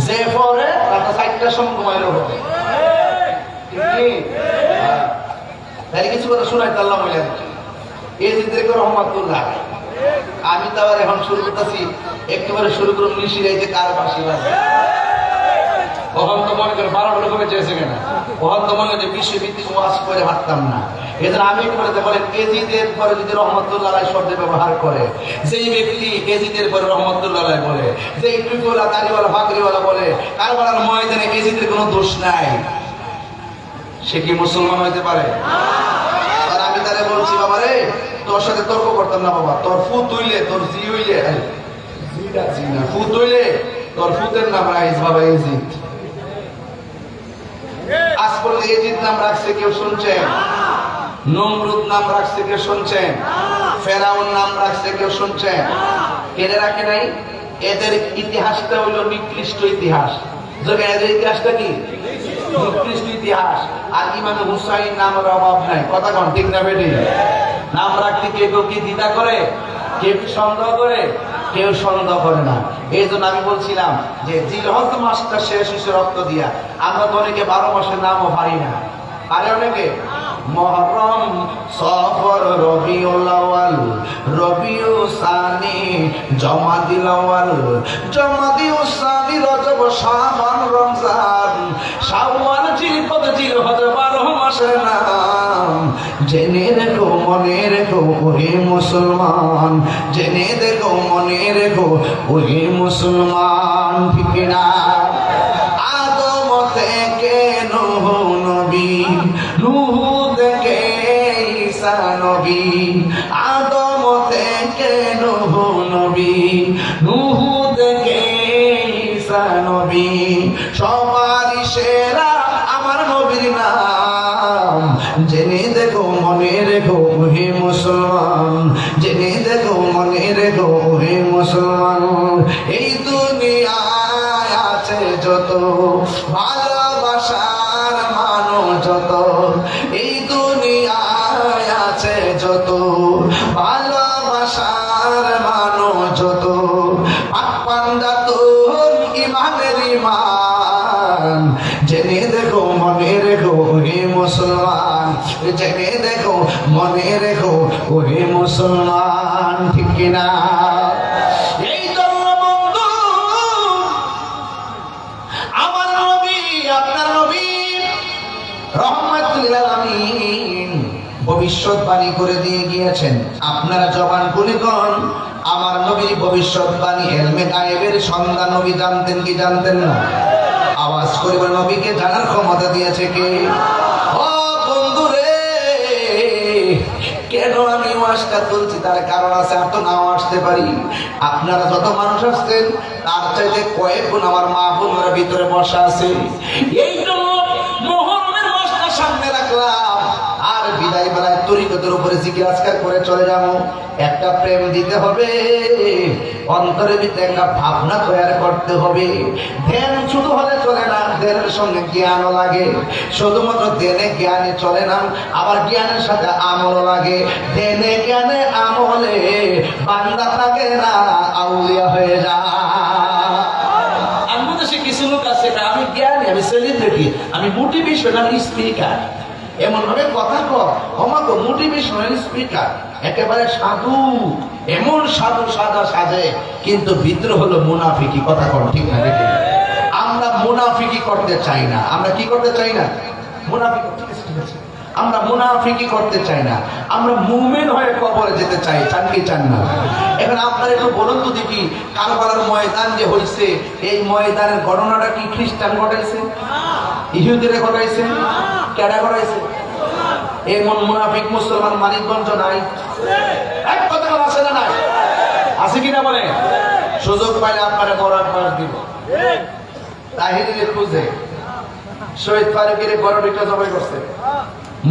যে পরে রাত 4টার সময় ঘুমাইল হবে। তাই কিছু কথা শোনাইতে আল্লাহ মহিলা এজিদকে রহমাতুল্লাহ। আমি তো আবার এখন শুরু করতেছি, একেবারে শুরু করুন নিশিরাইতে কার বাসি বাজে। ওখান তো মনে করে 12টা লোক চেয়েছে কেনা, ওখান তো মনে হয় বিশ্বভিত্তিক ওয়াজ করে হাঁটতাম না। এজন্য আমি করে বলেন এজিদের পরে যদি রহমতুল্লাহ শব্দ ব্যবহার করে, যেই ব্যক্তি এজিদের পরে রহমতুল্লাহ বলে, যেই টুপিওয়ালা দাড়িওয়ালা ফাকরিওয়ালা বলে কারবালার ময়দানে এজিদের কোনো দোষ নাই, সে কি মুসলমান হইতে পারে? আর আমি তারে বলছি, বাবা রে তোর সাথে তর্ক করতাম না বাবা, তোর ফু তুইলে তোর জি হইলে ফু তুইলে তোর ফুতের নাম রাইস বাবা এজিদ। আজ পর্যন্ত এজিদ নাম রাখছে কেউ শুনছেন? নমরুদ নাম রাখছে কেউ শুনছেন? ফেরাউন নাম রাখছে কেউ শুনছেন? কেন রাখে নাই? এদের ইতিহাসটা হলো নিকৃষ্ট ইতিহাস। যদি এদের ইতিহাসটা কি নিকৃষ্ট ইতিহাস। আর ইমাম হুসাইন নামের অভাব নাই। কথা কন ঠিক না বেটি? নাম রাখতে কেউ কি দ্বিধা করে, কেউ কি সন্দেহ করে? কেউ সন্দেহ করে না। এই জন্য আমি বলছিলাম যে জিলহজ মাসটা শেষ হয়েছে রক্ত দিয়া। আমরা তো অনেকে 12 মাসের নামও পারি না, পারে অনেকে। মুহররম, সফর, রবিউল আউয়াল, রবিউল সানি, জমাদিল আউয়াল, জমাদিল সানি, রজব, শাবান, রমজান, শাওয়াল, জিলকদ, জিলহজ 12 মাসের নাম। জেনে রেখো মনে রেখো ওহে মুসলমান, জেনে দেখো মনে রেখো ওহে মুসলমান। ঠিক না? আদম থেকে নূহ নবী, নূহ থেকে ঈসা নবী, আদম থেকে নূহ নবী, নূহ থেকে ঈসা নবী। সবারই সেরা আমার নবীর নাম। জেনে দেখো মনে রেখো ওহে মুসলমান, জেনে দেখো মনে রেখো ওহে মুসলমান। এই দুনিয়ায় আছে যত ভালোবাসার মানুষ, যত এই দুনিয়ায় আছে যত ভালোবাসার মানুষ, যত পান্ডাতুন ইমানের ইমান। জেনে দেখো মনে রেখো ওহে মুসলমান, জেনে দেখো মনে রেখো ওহে মুসলমান। ঠিক কিনা? এই জন্য বন্ধু, আমার নবী আপনার নবী রহমাতুল লিল আলামিন ভবিষ্যৎবাণী করে দিয়ে গিয়েছেন। আপনারা জবান খুলে কোন আমার নবীর ভবিষ্যৎবাণী ইলমে গায়েবের সন্ধান নবী জানতেন কি জানতেন না? আওয়াজ করে বলে নবীকে জানার ক্ষমতা দিয়েছে কে? ও বন্ধুরে, কেন আমি ওয়াজটা তুলছি তার কারণ আছে, আর তো নাও আসতে পারি। আপনারা যত মানুষ আসছেন তার চাইতে কয়েক গুণ আমার মা বোনরা ভিতরে বসা আছে। এই জন্য মুহররমের মাসটা সামনে রাখলাম, আর বিদায় বেলায় তরিকতের উপরে জিকির আজকার করে চলে যাবো। একটা প্রেম দিতে হবে, অন্তরের ভিতরে একটা ভাবনা তৈরি করতে হবে। ধ্যান শুধু হলে চলে না, ধ্যানের সঙ্গে জ্ঞানও লাগে। শুধুমাত্র ধ্যানে জ্ঞানে চলে না, আবার জ্ঞানের সাথে আমলও লাগে। ধ্যানে জ্ঞানে আমলে বান্দা থাকে না, আউলিয়া হয়ে যায়। আমাদের দেশে কিছু লোক আছে, আমি জ্ঞানী, আমি সেলিব্রিটি, আমি মোটিভেশনাল স্পিকার, এমন ভাবে কথা কয় আমাকে মোটিভেশনাল স্পিকার, একেবারে সাধু, এমন সাধু সাদা সাজে, কিন্তু ভিতরে হলো মুনাফিকি। কথা কন ঠিক না? দেখে আমরা মুনাফিকি করতে চাই না। আমরা কি করতে চাই না? মুনাফিকি। ঠিক আছে, আমরা মুনাফিকি করতে চাই না, আমরা মুমিন হয়ে কবরে যেতে চাই। চান কি চান না? এখন আপনারা একটু বলুন তো দেখি, কারবালার ময়দান যে হয়েছে, এই ময়দানের ঘটনাটা কি খ্রিস্টান ঘটাইছে? ইহুদিরা ঘটাইছে? কেডা ঘটাইছে? এমন মুনাফিক মুসলমান মানিকগঞ্জ নাই? এক কথা আছে না নাই? আছে কিনা বলে? সুযোগ পাইলে আপনারা বরাত মাস দিব। তাহিরিরে খুঁজে শহীদ ফারুকের বড় বিটা জবাই করছে,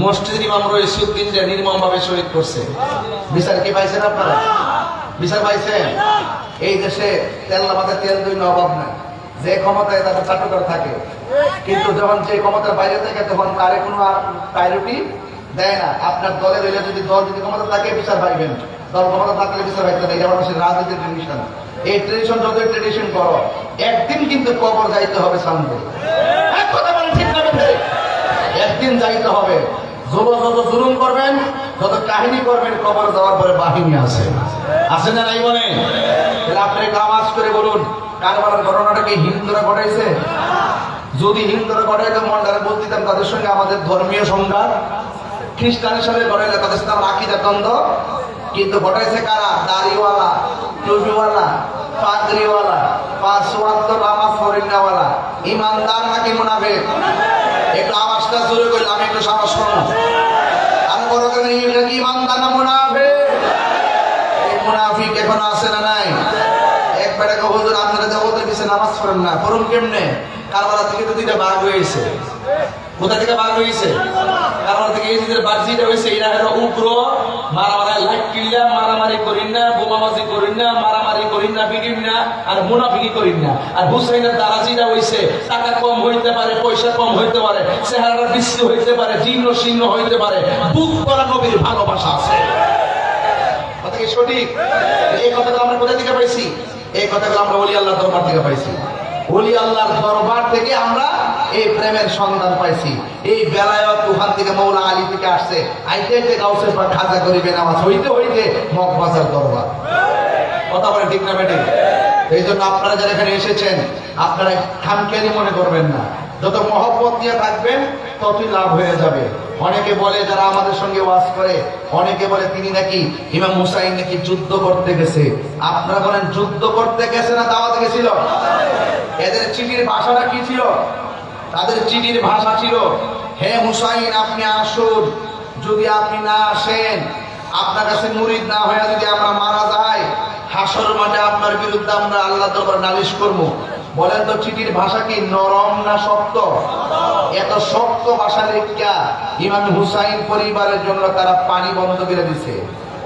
মসজিদের ইমাম রইসুদ্দিন যে নির্মম ভাবে শহীদ করছে। বিচার কি পাইছেন আপনারা? বিচার পাইছেন? এই দেশে তেল নামাতে তেল দুই অভাব নাই, যে ক্ষমতায় তাদের চাটুকার থাকে, কিন্তু যখন যে ক্ষমতার বাইরে থাকে তখন তারে কোনো প্রায়োরিটি দেয় না। আপনার দলের হইলে যদি দল যদি ক্ষমতা থাকে বিচার পাইবেন, দল ক্ষমতা থাকলে বিচার পাইতে না। এটা মানুষের রাজনীতির ট্রেডিশন। এই ট্রেডিশন যতই ট্রেডিশন করো, একদিন কিন্তু কবর যাইতে হবে সামনে। এক কথা বলেন ঠিক না? একদিন যাইতে হবে। যত জুলুম করবেন, যত কাহিনী করবেন, কবর যাওয়ার পরে বাহিনী আছে, আছে না নাই বলেন? আপনি একটু আওয়াজ করে বলুন, কারবালার ঘটনাটা কি হিন্দুরা ঘটাইছে? যদি হিন্দুরা ঘটাইতো মন্ডারে বলতে দিতাম তাদের সঙ্গে আমাদের ধর্মীয় সংঘাত, খ্রিস্টানের সাথে ঘটাইলে তাদের সাথে আমার আকীদার দ্বন্দ্ব। কিন্তু ঘটাইছে কারা? দাড়িওয়ালা, টুপিওয়ালা, পাগড়িওয়ালা, 5 ওয়াক্ত নামাজ পড়েনওয়ালা। ইমানদার নাকি মুনাফিক? একটু আওয়াজটা জোরে করলে আমি একটু সাহস করবো। আর বড় করে ইমানদার না মুনাফিক? এই মুনাফিক এখন আছে না নাই? একবারে হুজুর আপনারা জগতের পিছনে নামাজ পড়েন না, পড়ুন কেমনে? কারবালা থেকে তো 2টা ভাগ হয়েছে। কোথা থেকে ভাগ হয়েছে? কারবালা থেকে এই যে বার্জিটা হয়েছে, এরা হলো উগ্র, মারামারি লাইট কিল্লা, মারামারি করিন না, বোমাবাজি করিন না, মারামারি করিন না, বিডিন না, আর মুনাফিকি করিন না। আর হুসাইনের দারাজিটা হয়েছে, টাকা কম হইতে পারে, পয়সা কম হইতে পারে, চেহারা বিশ্রী হইতে পারে, জীর্ণ শীর্ণ হইতে পারে, বুক করা নবীর ভালোবাসা আছে। কথা কি সঠিক? এই কথাগুলো আমরা কোথা থেকে পাইছি? এই কথাগুলো আমরা ওলি আল্লাহর দরবার থেকে পাইছি। ওলি আল্লাহর দরবার থেকে আমরা এই প্রেমের সন্ধান পাইছি। এই বেলায়ত ওখান থেকে মৌলা আলী থেকে আসছে, আইতে আইতে গাউসের পর খাজা করিবে নামাজ হইতে হইতে মগবাজার দরবার। কথা বলে ঠিক না বেঠিক? এই জন্য আপনারা যারা এখানে এসেছেন, আপনারা খামখেয়ালি মনে করবেন না। যত মহব্বত নিয়ে থাকবেন ততই লাভ হয়ে যাবে। অনেকে বলে, যারা আমাদের সঙ্গে ওয়াজ করে, অনেকে বলে তিনি নাকি ইমাম হুসাইন নাকি যুদ্ধ করতে গেছে। আপনারা বলেন যুদ্ধ করতে গেছে না দাওয়াতে গেছিল? এদের চিঠির ভাষাটা কি ছিল? তাদের চিঠির ভাষা ছিল, হে হুসাইন আপনি আসুন, যদি আপনি না আসেন, আপনার কাছে মুরিদ না হয়ে যদি আমরা মারা যাই, হাসর মাঠে আপনার বিরুদ্ধে আমরা আল্লাহ দরবারে নালিশ করবো। বলেন তো চিঠির ভাষা কি নরম না শক্ত? এত শক্ত ভাষা লেখা ইমাম হুসাইন পরিবারের জন্য তারা পানি বন্ধ করে দিছে।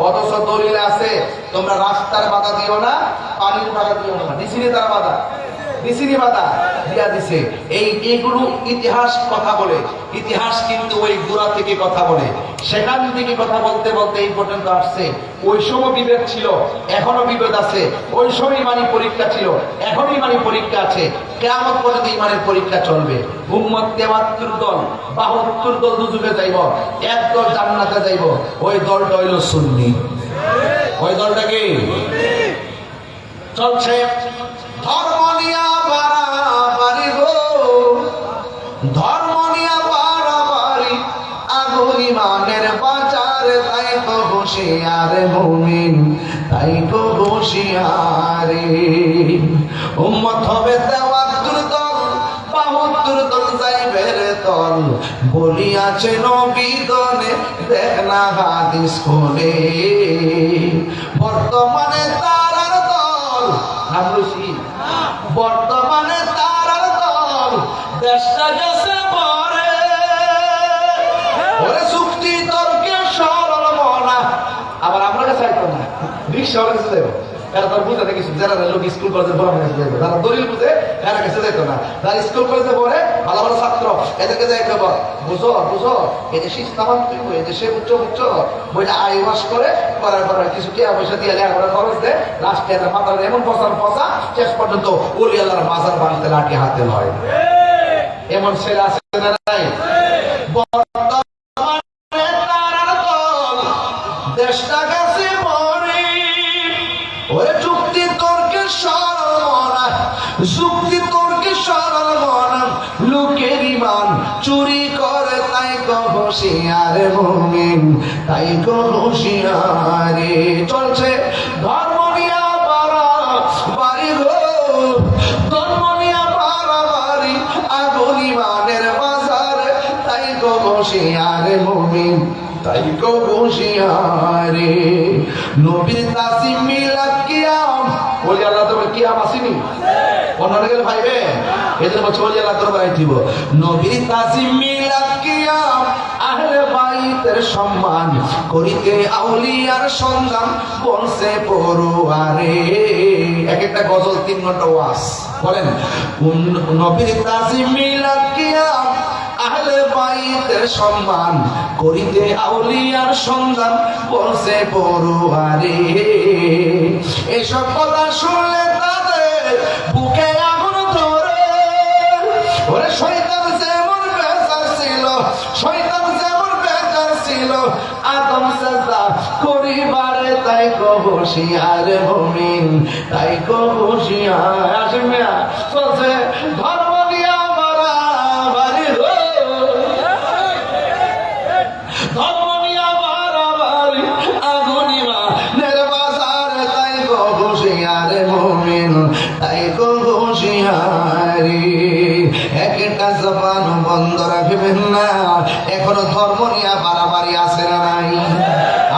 অথচ দলিল আছে, তোমরা রাস্তার বাধা দিও না, পানির বাধা দিও না। দিছিনি তারা বাধা? দিছিনি বাধা? দিয়া দিছে। এইগুলো ইতিহাস কথা বলে, ইতিহাস কিন্তু ওই গোড়া থেকে কথা বলে। সেখান থেকে কথা বলতে বলতে এই পর্যন্ত আসছে। ওই সময় বিভেদ ছিল, এখনো বিভেদ আছে। ওই সময় ইমানি পরীক্ষা ছিল, এখনো ইমানি পরীক্ষা আছে। কিয়ামত পর্যন্ত ইমানের পরীক্ষা চলবে। উম্মত 73 দল, 72 দল দুজুগে যাইব, এক দল জান্নাতে যাইব। ওই দলটা হইল সুন্নি। ওই দলটা কি চলছে? ধর্ম নিয়া বাড়াবাড়ি গো, ধর্ম নিয়া বাড়াবাড়ি, আগুন ইমানের বাঁচা হুঁশিয়ার মুমিন তাই গো হুঁশিয়ারে উম্মত হবে তেওয়াত্তর দল 72 দল যাইবের দল বলিয়াছে নবী দলে দেখ না হাদিস খোলে বর্তমানে তারার দল নামরুশি বর্তমানে তারার দল দেশটা গেছে পরে ওরে চুক্তি তর্কে সরল মনা আবার আমরা কাছে চাইতো না রিক্সা ওর কাছে যাইব এরা তার বুঝাতে কিছু যারা লোক স্কুল কলেজে পড়া কাছে যাইব যারা দলিল বুঝে এরা কাছে যাইতো না যারা স্কুল কলেজে পড়ে ভালো ভালো ছাত্র এদেরকে যাই কেবল বুঝো এই যে শিস্তামান তুই এই যে সে বুঝছো বইটা আই ওয়াশ করার পরে কিছু টিয়া পয়সা দিয়ে লেখাপড়া খরচ দেয় লাস্টে এদের মাথার এমন পচা শেষ পর্যন্ত ওলি আল্লাহর বাজার বাঁধতে লাঠি হাতে নয় এমন ছেলে আছে না নাই বর্তমানে তারার দল দেশটা গেছে মরে ওরে যুক্তি তর্কে সরল মনা যুক্তি তর্কে সরল মনা লোকের ইমান চুরি করে তাই গো হুঁশিয়ার মুমিন তাই গো হুঁশিয়ারে চলছে ধর্ম নিয়া পারা বাড়ি গো ধর্ম নিয়া পারা বাড়ি আগুন ইমানের বাজারে তাই গো হুঁশিয়ার মুমিন তাই গো হুঁশিয়ারে নবীর তাসিম মিলাদ কিয়াম ওলি আল্লাহ তোমার কিয়াম আসেনি অন্যরা গেলে ভাইবে এদের বলছে ওলি আল্লাহ তোর বাড়ি দিব নবীর তাসিম মিলাদ কিয়াম আহলে বাইতের সম্মান করিতে আউলিয়ার সন্ধান বলছে পড়ুয়ারে এক একটা গজল 3 ঘন্টা ওয়াজ বলেন নবীর তাসিম মিলাদ কিয়াম আহলে বাইতের সম্মান করিতে আউলিয়ার সন্ধান বলছে পড়ুয়ারে এসব কথা শুনলে তাদের বুকে আগুন ধরে ওরে শয়তান যেমন বেজার ছিল আদম সাজদা করিবারে তাই গো হুঁশিয়ার মুমিন তাই গো হুঁশিয়ার আসমিয়া চলছে ধর্ম দিয়া মারা বাড়ি ধর্ম নিয়া বাড়াবাড়ি আগুনিমা নির্বাচার তাই গো হুঁশিয়ার মুমিন তাই গো হুঁশিয়ারি একটা জবান বন্ধ রাখবেন না এখনো ধর্ম নিয়া বাড়াবাড়ি আছে না নাই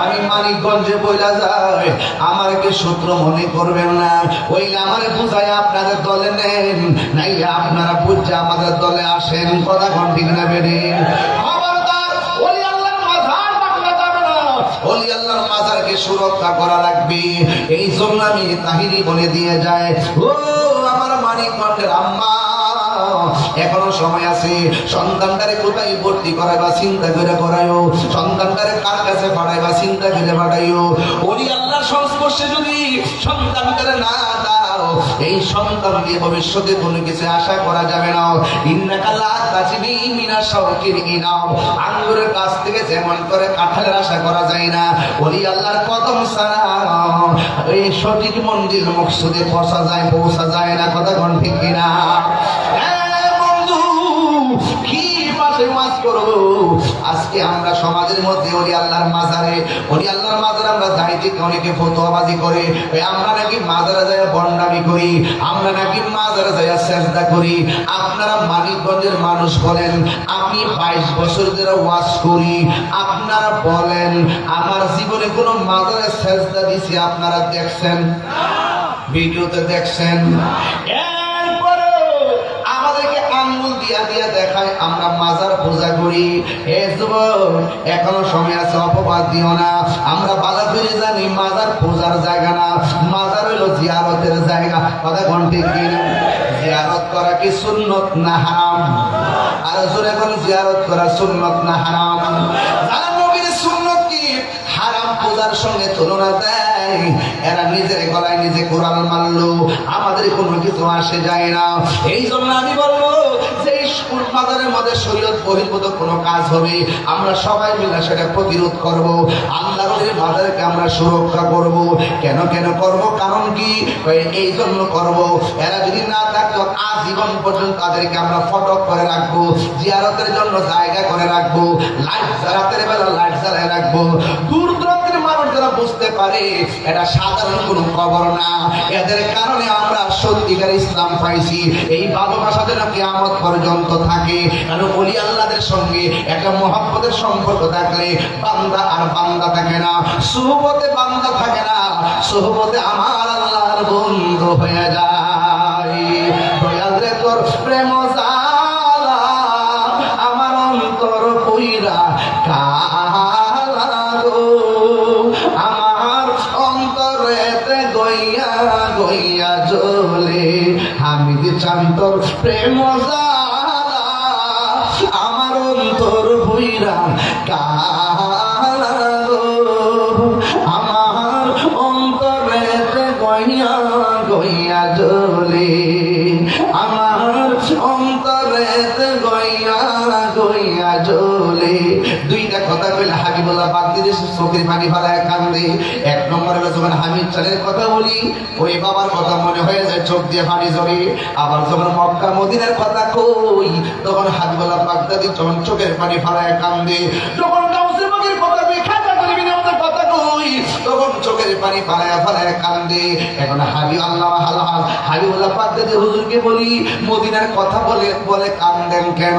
আমি মানিকগঞ্জে বইলা যাই আমার কি সূত্র মনে করবেন না ওইলে আমারে বুঝাই আপনাদের দলে নেন নাইলে আপনারা বুঝে আমাদের দলে আসেন কথা কোন ঠিক না বেরে ওলি আল্লাহর মাজারকে সুরক্ষা করা লাগবে এই জন্য আমি তাহিরি বলে দিয়ে যায় ও আমার মানিকগঞ্জের আম্মা এখনো সময় আছে সন্তানটারে কোথায় ভর্তি করাইবা চিন্তা করে করাইও সন্তানটারে কার কাছে পাঠাইবা চিন্তা করে পাঠাইও ওলি আল্লাহর সংস্পর্শে যদি সন্তানটারে না দাও এই সন্তান দিয়ে ভবিষ্যতে কোনো কিছু আশা করা যাবে না ইন্নাকা লা তাজনি মিনা শাওকির ইনাম আঙ্গুরের গাছ থেকে যেমন করে কাঁঠালের আশা করা যায় না ওলি আল্লাহর কদম ছাড়া এই সঠিক মন্দির মকসুদে পৌঁছা যায় না কথা কোন ঠিক কিনা কি পাশে ওয়াজ করব আজকে আমরা সমাজের মধ্যে ওলি আল্লাহর মাজারে আমরা যাইতে অনেকে ফতোয়াবাজি করে আমরা নাকি মাজারে যায় বন্ডামি করি আমরা নাকি মাজারে যায় সেজদা করি আপনারা মানিকগঞ্জের মানুষ বলেন আমি 22 বছর ধরে ওয়াজ করি আপনারা বলেন আমার জীবনে কোনো মাজারে সেজদা দিছি আপনারা দেখছেন ভিডিওতে দেখছেন দিয়া দেখায় আমরা মাজার পূজা করি এ যুবক এখনো সময় আছে অপবাদ দিও না আমরা বালা ফিরে জানি মাজার পূজার জায়গা না মাজার হলো জিয়ারতের জায়গা কথা কোন ঠিক কিনা জিয়ারত করা কি সুন্নত না হারাম আর জোরে কোন জিয়ারত করা সুন্নত না হারাম যারা নবীর সুন্নত কি হারাম পূজার সঙ্গে তুলনা দেয় এরা নিজের গলায় নিজে কোরআন মানলো আমাদের কোনো কিছু আসে যায় না এই জন্য আমি বলবো যে বাজারের মধ্যে শরীয়ত বহির্ভূত কোনো কাজ হবে, আমরা সবাই মিলে সেটা প্রতিরোধ করব। আল্লাহর বাজারকে আমরা সুরক্ষা করব। কেন করব? কারণ কি? এই জন্য করব, এরা যদি না থাকতো আজীবন পর্যন্ত তাদেরকে আমরা ফটক করে রাখবো, জিয়ারতের জন্য জায়গা করে রাখবো, লাইট রাতের বেলা লাইট জ্বালায় রাখবো। দূর দূরান্তের মানুষ যারা বুঝতে পারে এটা সাধারণ কোনো কবর না, এদের কারণে আমরা সত্যিকার ইসলাম পাইছি। এই ভালোবাসা যেন কিয়ামত পর্যন্ত থাকে। কারণ ওলি আল্লাহদের সঙ্গে একটা মহব্বতের সম্পর্ক থাকলে বান্দা আর বান্দা থাকে না, সুহবতে বান্দা থাকে না, সুহবতে আমার আল্লাহর বন্ধু হয়ে যায়। দয়াল রে তোর প্রেম জ্বালা আমার অন্তর পুইরা কালা গো, আমার অন্তরেতে গইয়া গইয়া জ্বলে। আমি চান তোর প্রেম জ্বালা আমার অন্তর পুইরা কালা গো, আমার অন্তরেতে গইয়া গইয়া জ্বলে, আমার অন্তরেতে গইয়া গইয়া জ্বলে। দুইটা কথা কইলে হাবিবুল্লাহ বাগদির চোখের পানি ফেলায় কান্দে। এক নম্বরে যখন হামিদ চালের কথা বলি ওই বাবার কথা মনে হয়ে যায়, চোখ দিয়ে পানি ঝরে। আবার যখন মক্কা মদিনার কথা কই তখন হাবিবুল্লাহ বাগদাদি যখন চোখের পানি ফেলায় কান্দে। যখন গাউসে পাকের কথা কই, খাজা গরিবের কথা কই তখন চোখের পানি ফেলায় কান্দে। এখন হাবিবুল্লাহ বাগদাদি হুজুরকে বলি মদিনার কথা বলে কান্দেন কেন?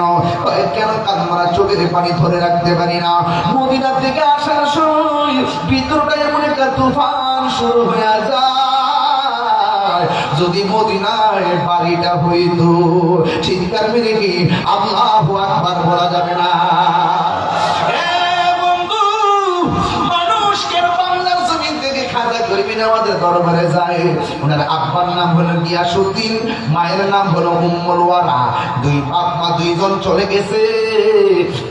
কেন কান্না? চোখের পানি ধরে রাখতে পারি না। মদিনার থেকে আসার সময় ভিতরটা এমন একটা তুফান শুরু হয়ে যায়। যদি মদিনায় বাড়িটা হইতো চিৎকার মেরে কি আল্লাহু আকবার বলা যাবে না। আমাদের দরবারে যায়, ওনার আব্বার নাম হলো গিয়াসউদ্দিন, মায়ের নাম হলো উম্মুল ওয়ারা। দুই বাপ মা দুইজন চলে গেছে।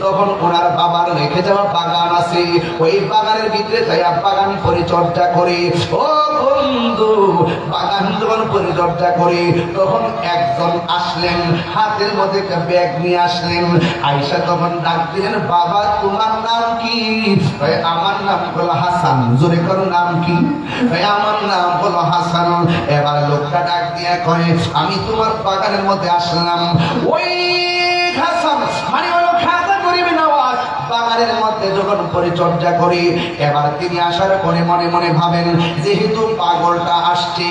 তখন ওনার বাবার রেখে যাওয়া বাগান আছে, ওই বাগানের ভিতরে যাইয়া বাগান পরিচর্যা করে। ও বন্ধু, বাগান যখন পরিচর্যা করে তখন একজন আসলেন, হাতের মধ্যে একটা ব্যাগ নিয়ে আসলেন। আয়েশা তখন ডাক দিলেন, বাবা তোমার নাম কি? আমার নাম হলো হাসান। জোরে করো, নাম কি? আমার নাম হলো হাসান। এবার লোকটা ডাক দিয়া কয়, আমি তোমার বাগানের মধ্যে আসলাম। ওই হাসান মানে হলো খাজা গরিব নওয়াজ বাগানের মধ্যে যখন পরিচর্যা করি, এবার তিনি আসার পরে মনে মনে ভাবেন যেহেতু পাগলটা আসছে,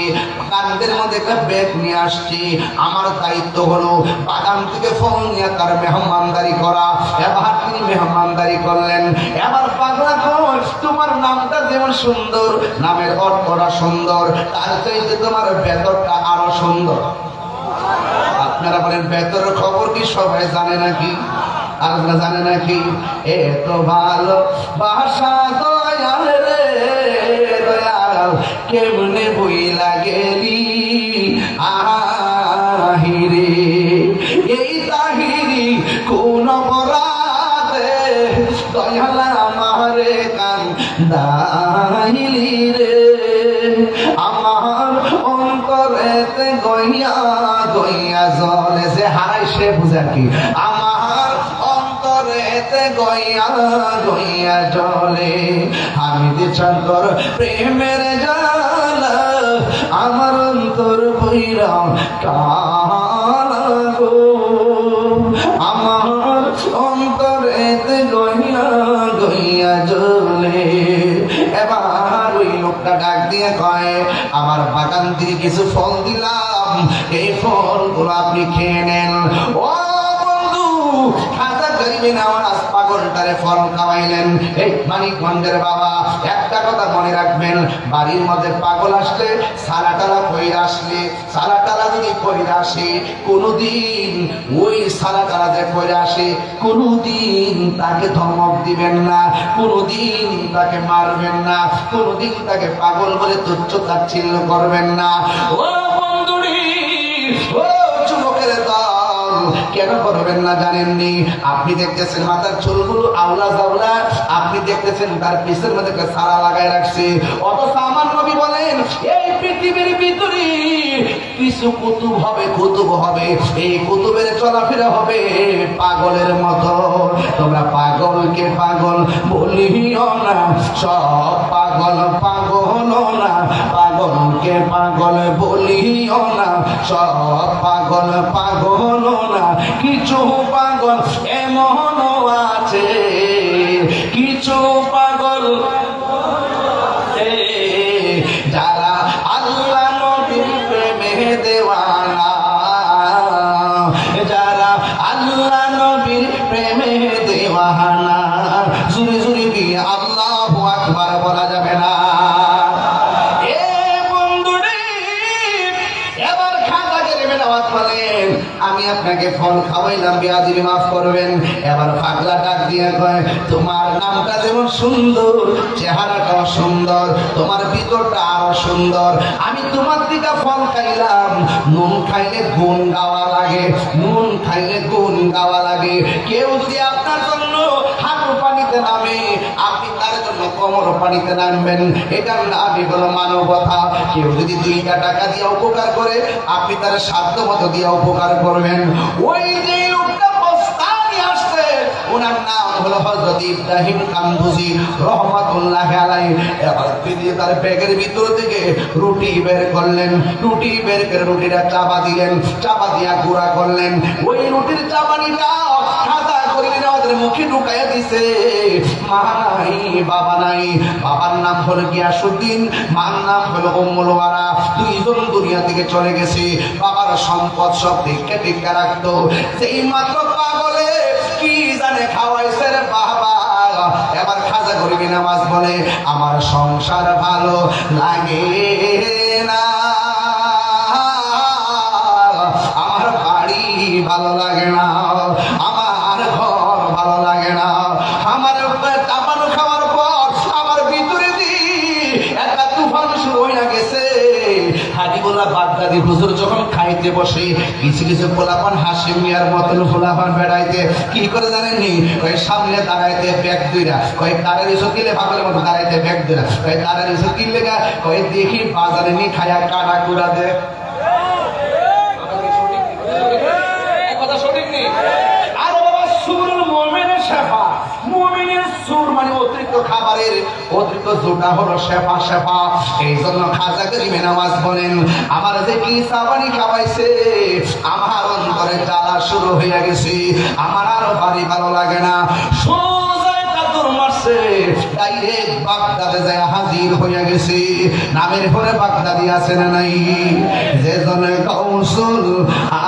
কান্দের মধ্যে একটা ব্যাগ নিয়ে আসছে, আমার দায়িত্ব হলো বাগান থেকে ফল নিয়ে তার মেহমানদারি করা। এবার তিনি মেহমানদারি করলেন। এবার পাগলা কয়, তোমার নামটা যেমন সুন্দর, নামের অর্থটা সুন্দর, তার চাইতে তোমার ভেতরটা আরো সুন্দর। আপনারা বলেন ভেতরের খবর কি সবাই জানে নাকি? আপনারা জানে নাকি? এত ভালো বাসা দয়াল রে দয়াল কেমনে বইলা গেলি আহিরে, এই তাহিরি কোন অপরাধে দয়াল আমারে কান্দাইলি রে, আমার অন্তরেতে গইয়া গইয়া জলে। যে হারাই সে বুঝা কি? আমার অন্তরেতে গইয়া গইয়া জলে। আমি দিছান তোর প্রেমের জালা আমার অন্তর বইরা কালা গো, আমার অন্তরেতে গইয়া গইয়া জলে। এবার ওই লোকটা ডাক দিয়ে কয়, আমার বাগান থেকে কিছু ফল দিলাম, এই ফলগুলো আপনি খেয়ে নেন। ও বন্ধু, খাজা গরিবে নওয়াজ পাগলটারে ফল খাওয়াইলেন। এই মানিকগঞ্জের বাবা একটা কথা মনে রাখবেন, বাড়ির মধ্যে পাগল আসলে সালাটালা কইরা আসলে, সালাটালা যদি কইরা আসে কোনোদিন ওই সালাটালা যে কইরা আসে কোনোদিন তাকে ধমক দিবেন না, কোনোদিন তাকে মারবেন না, কোনোদিন তাকে পাগল বলে তুচ্ছ তাচ্ছিল্য করবেন না। ও বন্ধুরি, ও যুবকের দল, কেন করবেন না জানেননি? আপনি দেখতেছেন মাথার চুলগুলো আওলা জাওলা, আপনি দেখতেছেন তার পিছের মধ্যে একটা সারা লাগায় রাখছে। অথচ আমার নবী বলেন এই পৃথিবীর ভিতরে কিছু কুতুব হবে, এই কুতুবের চলাফেরা হবে পাগলের মতো। তোমরা পাগলকে পাগল বলিও না, সব পাগল না। পাগলকে পাগল বলিও না, সব পাগল না। কিছু পাগল এমনও আছে, কিছু পাগল যারা আল্লাহ নবীর প্রেমে দেওয়ানা, যারা আল্লাহ নবীর প্রেমে দেওয়ানা। জুরি জুরি দিয়ে আল্লাহু আকবার বলা যাবে না। আমি আপনাকে ফল খাওয়াইলাম, বেয়াদবি মাফ করবেন। এবার পাগলা ডাক দিয়ে কয় তোমার নামটা যেমন সুন্দর, চেহারাটাও সুন্দর, তোমার ভিতরটা আরো সুন্দর। আমি তোমার দিকে ফল খাইলাম, নুন খাইলে গুণ গাওয়া লাগে, নুন খাইলে গুণ গাওয়া লাগে। কেউ যদি আপনার জন্য হাঁটু পানিতে নামে, আপনি তার জন্য কোমর পানিতে নামবেন। এটার নামই হলো মানবতা। কেউ যদি 2টা টাকা দিয়ে উপকার করে, আপনি তার সাধ্য মতো দিয়ে উপকার করবেন। ওই যে লোকটা বস্তা নিয়ে আসছে, ওনার নাম হলো হযরত ইব্রাহিম কান্দুজি রহমাতুল্লাহ আলাইহি। এবার তিনি তার ব্যাগের ভিতর থেকে রুটি বের করলেন, রুটি বের করে রুটিটা চাপা দিলেন, চাপা দিয়া গুঁড়া করলেন। ওই রুটির চাপানিটা খাদা করে আমাদের মুখে ঢুকাইয়া দিছে। মা নাই, বাবা নাই। বাবার নাম হলো গিয়াসউদ্দিন, মার নাম হলো উম্মুল ওয়ারা। 2জন দুনিয়া থেকে চলে গেছে। বাবার সম্পদ সব টিকা রাখতো। সেই মাত্র পাগলে কি জানে খাওয়াইছে রে বাবা। এবার খাজা গরিবি নামাজ বলে আমার সংসার ভালো লাগে না, আমার বাড়ি ভালো লাগে না, আমার ঘর ভালো লাগে না, আমার চাপানো খাওয়ার পর আমার ভিতরে একটা তুফান শুরু হয়ে গেছে। হাজিবুল্লাহ বাগদাদি হুজুর যখন খাইতে বসে, কিছু কিছু পোলাপান হাসিম মিয়ার মতন পোলাপান বেড়াইতে কি করে জানেননি? ওই সামনে দাঁড়াইতে ব্যাগ দুইরা, ওই তারের ইসো কিনলে পাগলের মতো দাঁড়াইতে ব্যাগ দুইরা, ওই তারের ইসো কিনলে গা ওই দেখি বাজারে নি খায়া কাটা কুড়া দে। কথা সঠিক নেই। আরে বাবা, সুরুল মুমিনের শেফা, মুমিনের সুর মানে অতিরিক্ত খাবারের অতিরিক্ত জোটা হলো শেফা, শেফা। এই জন্য খাজা গরিবে নামাজ বলেন আমার যে কি সাবানি খাওয়াইছে, আমার অন্তরে জ্বালা শুরু হয়ে গেছে, আমার আরো বাড়ি ভালো লাগে না। ডাইরেক্ট বাগদাদে যায় হাজির হয়ে গেছে। নামের পরে বাগদাদি আছে না নাই? যে জনে কৌশল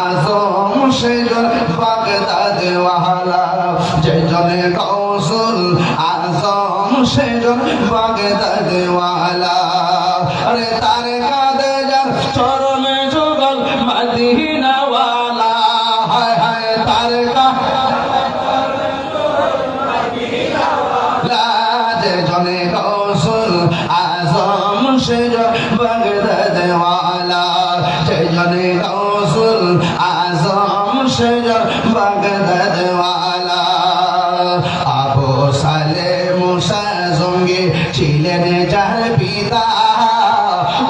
আজম সেজন বাগদাদে ওয়ালা, যে জনে কৌশল আজম সেজন বাগদাদে ওয়ালা। আরে তার কাঁধে যার চরণে যুগল মদিনা ওয়ালা, হায় হায় তার জনে কৌশল আজম সেজন বাগদাদে ওয়ালা, যে জনে কৌশল আজম সেজন বাগদাদে ওয়ালা। আবু সালে মুসা জঙ্গি ছিলেন যার পিতা,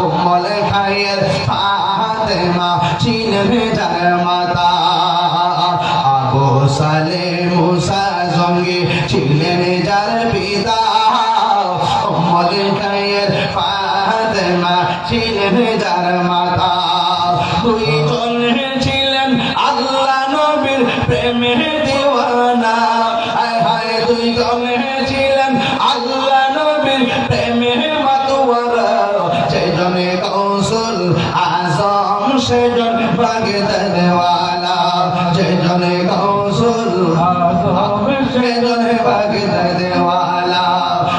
উম্মুল খায়ের ফাতেমা ছিলেন যার মাতা। আবু সালে মুসা জঙ্গি ছিলেন যার পিতা, উম্মুল খায়ের ফাতেমা ছিলেন যার মাতা। 2জন ছিলেন আল্লাহ নবীর প্রেমে দিওয়ানা, হায় হায় 2জন ছিলেন আল্লাহ নবীর প্রেমে মাতোয়ারা। যেজনে কৌশল আজম সেজন বাগদাদে ওয়ালা, যেজনে কৌশল আজম সেজন বাগদাদে ওয়ালা।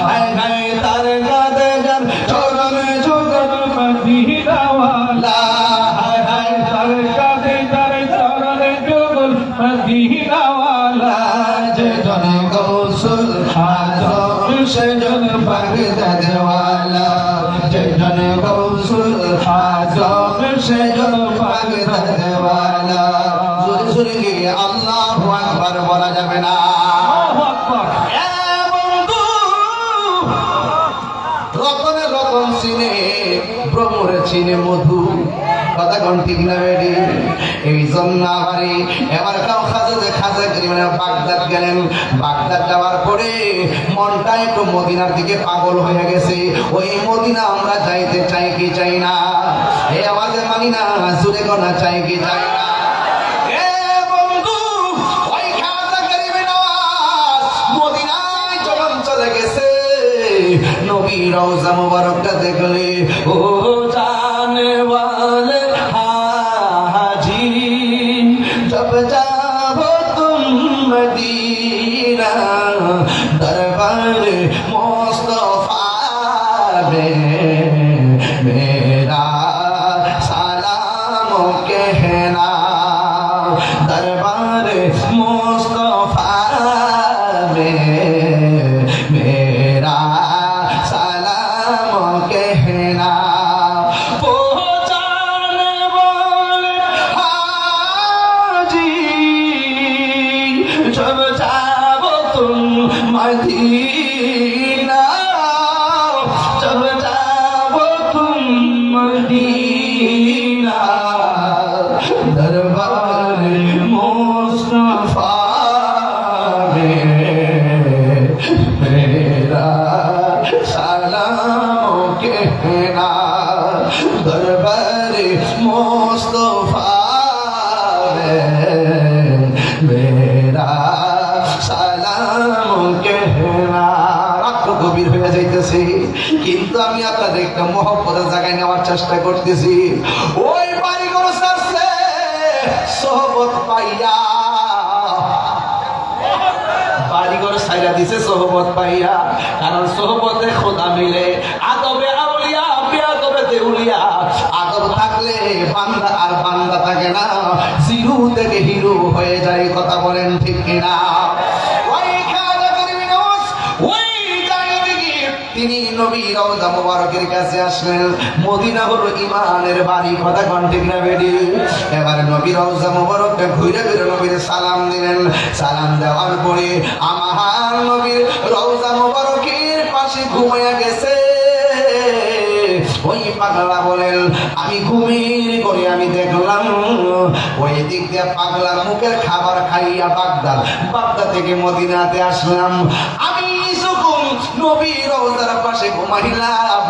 হায় হায় তার কাঁধে যার চরণে যুগল মদিনা ওয়ালা, হায় হায় তার কাঁধে যার চরণে যুগল মদিনা ওয়ালা। যেজনে কৌশল আজম সেজন বাগদাদে ওয়ালা, যেজনে কৌশল আজম সেজন বাগদাদে ওয়ালা। হুজুর গিয়ে আল্লাহু আকবার বলা যাবে না। এ বন্ধু, রতনে রতন চিনে, ভ্রমরে চিনে মধু, কথা কোন ঠিক না বেডি? এই জন্য আমারে এবার কাউ খাজা করিমের বাগদাদ গেলেন। বাগদাদ যাওয়ার পরে মনটা একটু মদিনার দিকে পাগল হয়ে গেছে। ওই মদিনা আমরা যাইতে চাই কি চাই না? এই আওয়াজে মানি না, জুড়ে গোনা চাই কি চাই না? এ বন্ধু, ওই খাজা করিমের আওয়াজ মদিনায় যখন চলে গেছে, নবী রওজা মুবারকটা দেখলে ও জানে ওয়ালে হাজি, जब जाओ तुम मदीना, दरबार मुस्तफा में मेरा सलाम कहना, दरबार मुस्तफा में मेरा सलाम कहना। जब जाओ तुम मदीना, जब जाओ तुम मदीना, दरबार मुस्तफा में मेरा सलाम कहना, दरबार मुस्तफा मेरा সালাম কেহনা। রাত্র গভীর হয়ে যাইতেছে, কিন্তু আমি আপনাদের একটা মহব্বতের জায়গায় নেওয়ার চেষ্টা করতেছি। ওই বাড়িঘর ছাড়ছে সোহবত পাইয়া, বাড়িঘর ছাইরা দিছে সোহবত পাইয়া। কারণ সোহবতে খোদা মিলে, আদবে আউলিয়া বেয়াদবে দেউলিয়া। আদব থাকলে বান্দা আর বান্দা থাকে না, জিরু থেকে হিরো হয়ে যায়। কথা বলেন ঠিক কিনা? ওই খাজা করিমের আওয়াজ ওই জায়গা থেকে তিনি নবী রওজা মুবারকের কাছে আসলেন। মদিনা হলো ইমানের বাড়ি। কথা কোন ঠিক না বেডি? এবারে নবী রওজা মুবারকটা ঘুরে ঘুরে নবীর সালাম দিলেন। সালাম দেওয়ার পরে আমার নবীর রওজা মুবারকের পাশে ঘুমিয়ে গেছে। ওই পাগলা বলেন, আমি ঘুমিয়ে করে আমি দেখলাম ওই দিক দিয়ে পাগলার মুখের খাবার খাইয়া বাগদাদ থেকে মদিনাতে আসলাম। আমি যখন নবী রওজার পাশে ঘুমাইলাম,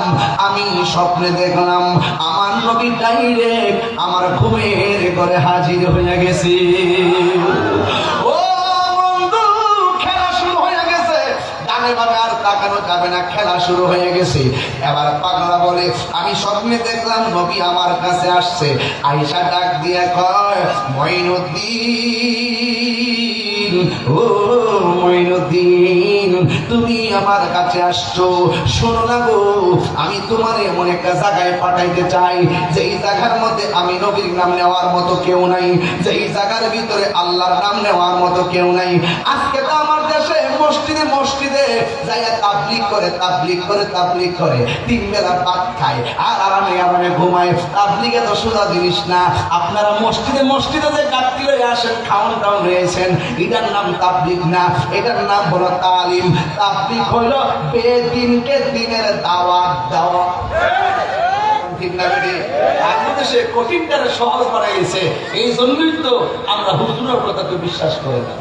আমি স্বপ্নে দেখলাম আমার নবী ডাইরেক্ট আমার ঘুমের ঘরে হাজির হয়ে গেছে। ও বন্ধু, খেলা শুরু হয়ে গেছে। ডানে বামে আর তাকানো যাবে না, খেলা শুরু হয়ে গেছে। এবার পাগলা বলে, আমি স্বপ্নে দেখলাম নবী আমার কাছে আসছে। আয়েশা ডাক দিয়া কয়, মঈনুদ্দিন, ও মঈনুদ্দিন, তুমি আমার কাছে আসছো। শোনো না গো, আমি তোমার এমন একটা জায়গায় পাঠাইতে চাই যেই জায়গার মধ্যে আমি নবীর নাম নেওয়ার মতো কেউ নাই, যেই জায়গার ভিতরে আল্লাহর নাম নেওয়ার মতো কেউ নাই। আজকে তো আমার দেশে মসজিদে মসজিদে যাইয়া তাবলিগ করে তিন বেলা ভাত খায় আর আরামে আরামে ঘুমায়। তাবলিগে তো সোজা জিনিস না। আপনারা মসজিদে মসজিদে যে গাড়ি লয়ে আসেন, খাওয়ান টাউন রয়েছেন, এটার নাম তাবলিগ না, এটার নাম হলো তালিম। তাবলিগ হইল বেদিনকে দিনের দাওয়াত দেওয়া। ঠিক না বেটি? সে কঠিনটারে সহজ করা গেছে। এই জন্যই তো আমরা হুজুরের কথাকে বিশ্বাস করে না।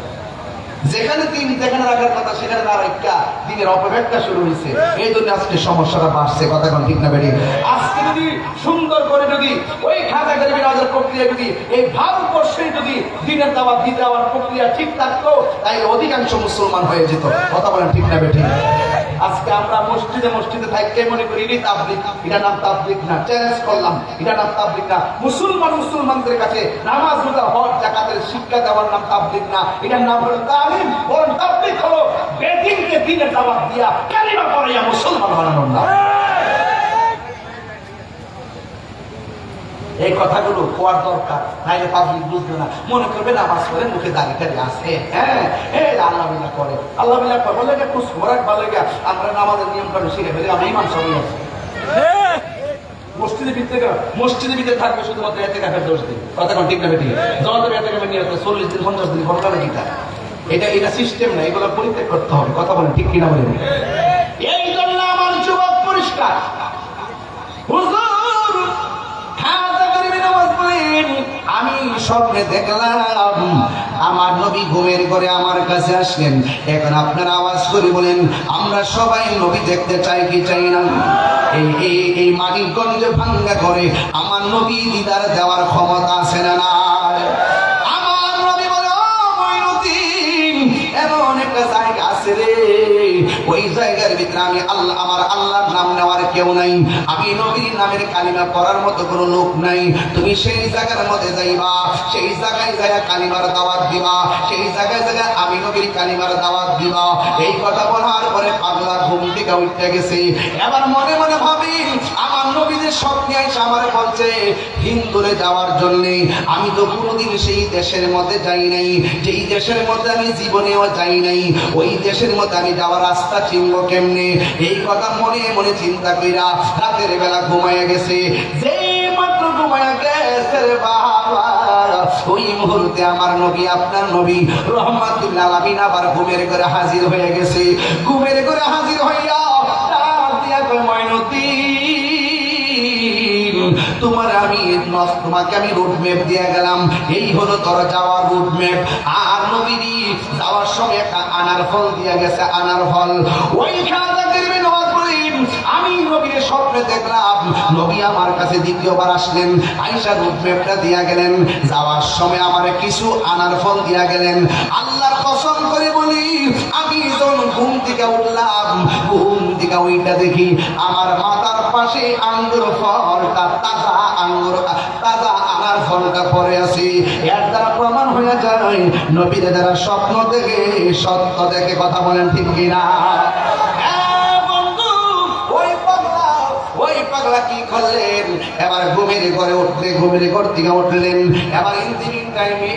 যেখানে দিন যেখানে রাখার কথা সেখানে না রাখা দিনের অপব্যবহার শুরু হয়েছে। এই জন্য আজকে সমস্যাটা বাড়ছে। কথা কোন ঠিক না বেটি? আজকে যদি সুন্দর করে যদি ওই খাজা গরিবের আওয়াজের প্রক্রিয়া যদি এই ভারতবর্ষে যদি দিনের দাওয়াত দিতে যাওয়ার প্রক্রিয়া ঠিক থাকতো, তাই অধিকাংশ মুসলমান হয়ে যেত। কথা বলেন ঠিক না বেটি? আজকে আমরা মসজিদে মসজিদে থাকতে মনে করি এটাই তাবলিগ। এটা নাম তাবলিগ না। চ্যালেঞ্জ করলাম, এটা নাম তাবলিগ না। মুসলমানদের কাছে নামাজ রোজা হজ যাকাতের শিক্ষা দেওয়ার নাম তাবলিগ না, এটার নাম হলো তালিম। বরং তাবলিগ হলো বেদিনকে দিনের দাওয়াত দিয়া কালিমা পড়াইয়া মুসলমান বানানোর নাম। এই কথাগুলো হওয়ার দরকার, নাইলে পাবলিক বুঝবে না, মনে করবে নামাজ করে মুখে দাঁড়িয়ে দাঁড়িয়ে আসে। হ্যাঁ, আল্লাহ বিল্লাহ করে, আল্লাহ বিল্লাহ করে বলে খুশ খবরাক ভালো লেগে আমরা নামাজের নিয়ম কানুন শিখে ফেলে আমি ইমান সবাই আছি। মসজিদের ভিতরে থাকবে শুধুমাত্র এতেকাফের 10 দিন। কথা কোন ঠিক না বেটি? জমাতের এতেকাফের নিয়ত 40 দিন 50 দিন কোন কারণে কিটা? এটা সিস্টেম না, এগুলো পরিত্যাগ করতে হবে। কথা বলেন ঠিক কিনা বলেন? এই জন্য আমার যুবক পরিষ্কার হুজুর হাজা করিবে নামাজ পড়েন। আমি স্বপ্নে দেখলাম আমার নবী ঘুমের ঘরে আমার কাছে আসলেন। এখন আপনারা আওয়াজ করে বলেন, আমরা সবাই নবী দেখতে চাই কি চাই না? এই মানিকগঞ্জে ভাঙ্গা করে আমার নবী দিদার দেওয়ার ক্ষমতা আছে না নাই? আমার নবী বলে, ও মঈনুদ্দিন, এমন একটা জায়গা আছে রে, ওই জায়গার ভিতরে আমি আমার আল্লাহর নাম নেওয়ার কেউ নাই, আমি নবীর নামের কালিমা পড়ার মতো কোনো লোক নাই। তুমি সেই জায়গার মধ্যে যাইবা, সেই জায়গায় যাইয়া কালিমার দাওয়াত দিবা, সেই জায়গায় জায়গায় আমি নবীর কালিমার দাওয়াত দিবা। এই কথা বলার পরে পাগলা ঘুম থেকে উঠতে গেছে। এবার মনে মনে ভাবি, আমার নবীদের স্বপ্নে এসে আমার বলছে হিন্দুরে যাওয়ার জন্যে। আমি তো কোনোদিন সেই দেশের মধ্যে যাই নাই, যেই দেশের মধ্যে আমি জীবনেও যাই নাই, ওই দেশের মধ্যে আমি যাওয়ার রাস্তা চিনবো কেমনে? এই কথা মনে মনে চিন্তা কইরা রাতের বেলা ঘুমাইয়া গেছে। যেই মাত্র ঘুমাইয়া গেছে রে বাবা, ওই মুহূর্তে আমার নবী, আপনার নবী রহমাতুল্লাহ আলামিন আবার ঘুমের ঘরে হাজির হয়ে গেছে। ঘুমের ঘরে হাজির হইয়া ডাক দিয়া কয়, মঈনুদ্দিন, তোমাকে আমি রুট ম্যাপ দিয়ে গেলাম, এই হলো তোর যাওয়ার রুট ম্যাপ। আর নবীরই যাওয়ার সময় একটা আনার ফল দিয়ে গেছে, আনার ফল। ওইখানে দেখবেন আমি নবীর স্বপ্নে দেখলাম, নবী আমার কাছে দ্বিতীয়বার আসলেন, আয়েশা রুট ম্যাপটা দিয়া গেলেন, যাওয়ার সময় আমার কিছু আনার ফল দিয়া গেলেন। আল্লাহর কসম করে বলি, আমি যখন ঘুম থেকে উঠলাম, ঘুম থেকে ওইটা দেখি আমার মাথার পাশে আঙ্গুর ফলটা, তাজা আঙ্গুর, তাজা আনার ফলটা পড়ে আছে। এর দ্বারা প্রমাণ হয়ে যায় নবীর দ্বারা স্বপ্ন দেখে সত্য দেখে। কথা বলেন ঠিক কিনা? ওই পাগলা কি করলেন, এবার ঘুমের ঘরে উঠলে, ঘুমের ঘর থেকে উঠলেন। এবার ইঞ্জিনিয়ারিং টাইমে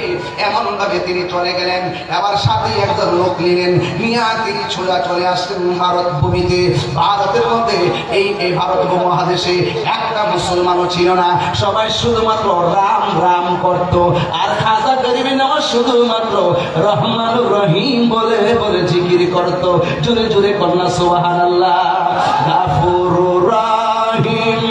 এমন ভাবে তিনি চলে গেলেন, এবার সাথে একজন লোক নিলেন, নিয়ে তিনি ছোড়া চলে আসলেন ভারত ভূমিতে। ভারতের মধ্যে এই ভারত মহাদেশে একটা মুসলমানও ছিল না, সবাই শুধুমাত্র রাম রাম করত। আর খাজা গরিবে নামাজ শুধুমাত্র রহমানুর রহিম বলে বলে জিকির করত। জোরে জোরে কন্যা সুবহানাল্লাহ। গাফুরুর রহিম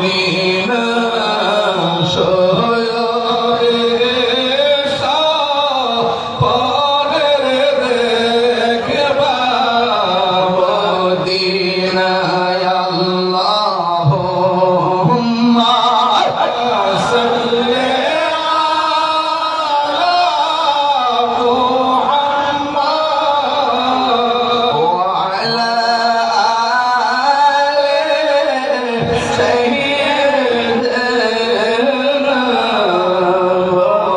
মদিনা সয়রে সাফারের দেখবা মদিনায় আল্লাহুম্মা সাল্লি আলা মুহাম্মাদ ওয়া আলা আলি সাইয়্যিদিনা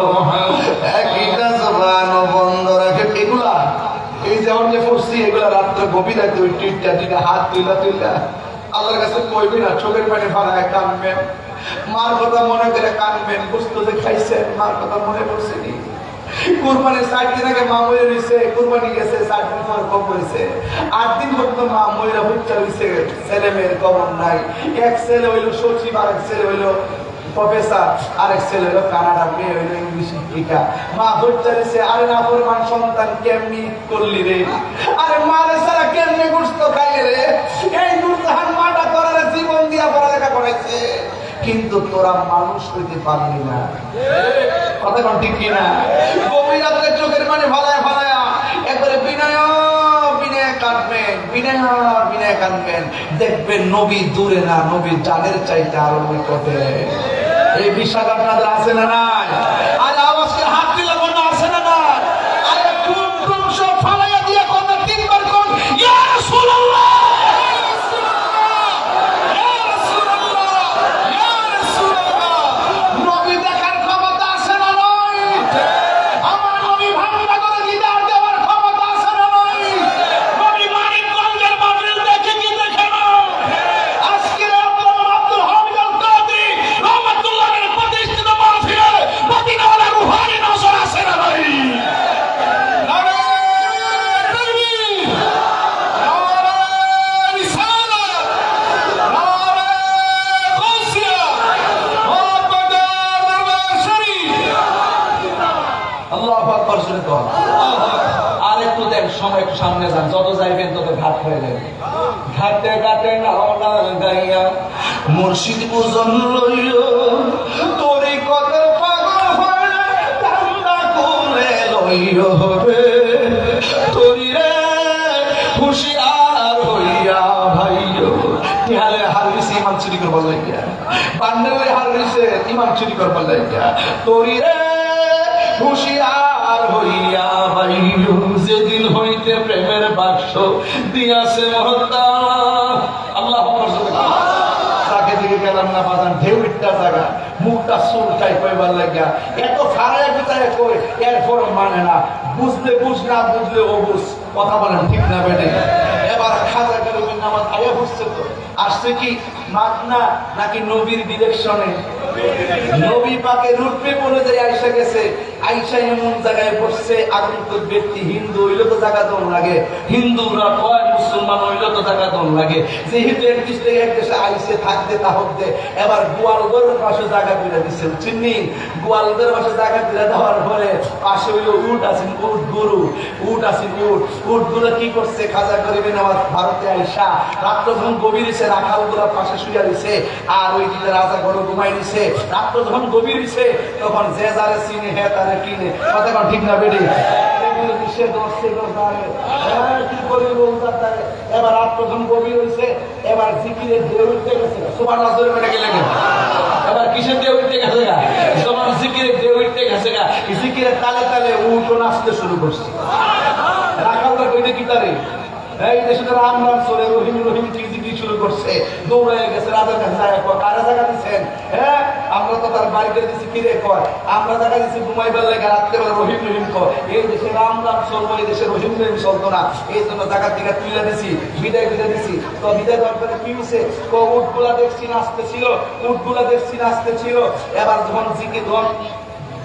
মুহাম্মদ। একটা জবান বন্ধ রাখে এগুলা, এই যে আমরা পড়ছি এগুলা রাত্রে গভীর রাতে ওই টিটটা টিটা হাত তুইলা আল্লাহর কাছে কইবি না, চোখের পানি ফালায় কানবেন, মার কথা মনে করে কানবেন, বুঝতো যে খাইছেন, মার কথা মনে পড়ছেনি। কুরবানির 60 দিন আগে মা মরে রয়েছে, কুরবানি গেছে 60 দিন পর কবর হয়েছে, 8 দিন পর্যন্ত মা মহিলা হত্যা হয়েছে, ছেলে মেয়ের কবর নাই। এক ছেলে হইলো সচিব, আরেক ছেলে হইলো প্রফেসর, আরেক ছেলে হইলো কানাডা, মেয়ে হইলো ইংলিশ শিক্ষিকা। মা হত্যা হয়েছে, আরে না ফরমান সন্তান কেমনি করলি রে, আরে মারে সারা কেমনি গুস্ত খাইলে রে, এই দুর্জাহান মাটা তোরা জীবন দিয়া পড়ালেখা করাইছে, কিন্তু তোরা মানুষ হইতে পারলি না। কথা কোন ঠিক কিনা? গভীর রাতে চোখের পানি ফালায় একবারে বিনয় কাঁদবেন, দেখবেন নবী দূরে না, নবী জানের চাইতে আরো নিকটে। এই বিশ্বাস আপনাদের আছে না নাই? আজ আওয়াজকে হাত দিলে মনে আছে না নাই? আরে কোন সব ফালাইয়া দিয়ে কোন তিনবার কোন ইয়া রাসূলুল্লাহ, আর একটু দেন সময়, একটু সামনে যান, যত যাইবেন তত ঘাট হয়ে যাবে। ঘাটে ঘাটে নাওনা গাইয়া মুর্শিদপুর জন্মইল তোরি কতের পাগল হয়ে কান্না করে লইল হবে তোরি রে হুশিয়ার হইয়া ভাইও। ইহালে হারিছে ইমান চুরি করবার লাগিয়া, বান্ডেলে হারিছে ইমান চুরি করবার লাগিয়া, তোরি রে হুশিয়ার হইয়া ভাইও। যেদিন হইতে প্রেমের বাক্স দিয়াছে মহত্তা আল্লাহ তাকে দিকে গেলাম না বাজান, ঢেউ ইটটা জায়গা মুখটা চুলটাই কইবার লাগিয়া এত খারাপ কোথায় কই, এরপর মানে না, বুঝলে বুঝ না বুঝলে ও বুঝ। কথা বলেন ঠিক না বেটে? এবার খাজা গেলেন নামাজ আয়া বুঝছে তো আসছে কি মাগনা নাকি নবীর ডিরেকশনে? নবী পাকে রূপে পড়ে যায় আইসা গেছে, আইসা এমন জায়গায় বসছে আগন্তুক ব্যক্তি হিন্দু হইলে তো জায়গা দন লাগে, হিন্দুরা কয় মুসলমান হইলে তো জায়গা দন লাগে, যেহেতু এক দেশ থেকে এক দেশে আইসে থাকতে তাহতে এবার গোয়ালগড়ের পাশে জায়গা করে দিচ্ছে, চিনি গোয়ালগড়ের পাশে জায়গা করে দেওয়ার পরে পাশে হইলো উট আছেন, উট গরু, উট আছেন উট গুলো কি করছে খাজা গরিবে নামাজ ভারতে আইসা রাত্র যখন গভীর হইছে রাখাল গুলা পাশে শুয়ে দিছে, আর ওই দিকে রাজা গরু ঘুমাই দিছে। রাত্র যখন গভীর হইছে তখন যে যারে চিনে হে তারে কিনে। কথা কোন ঠিক না বেডি? এবার রাত্র যখন গভীর হইছে এবার জিকিরের ঢেউ উঠতে গেছে, সুবহানাল্লাহ জোরে বেটা গেলে এবার কিসের ঢেউ উঠতে গেছে গা? তোমার জিকিরের ঢেউ উঠতে গেছে গা, জিকিরের তালে তালে উঠো নাচতে শুরু করছে। রাখালরা কইতে কি তারে এই দেশে রাম রাম চলে রহিম রহিম কি শুরু করছে, দৌড়ে গেছে রাজার কাছে যায়, কারা জায়গা দিচ্ছেন? হ্যাঁ আমরা তো তার বাড়ি করে দিচ্ছি, কিরে কয় আমরা জায়গা দিচ্ছি ঘুমাইবার লেগে, রাত্রেবেলা রহিম রহিম কয়। এই দেশে রাম রাম চলবো, এই দেশে রহিম রহিম চলতো না, এই জন্য জায়গার দিকে তুলে দিছি, বিদায় করে দিছি। তো বিদায় দেওয়ার পরে কি হয়েছে? উটগুলা দেখছি নাচতেছিল, উটগুলা দেখছি নাচতেছিল। এবার যখন জিকে ধন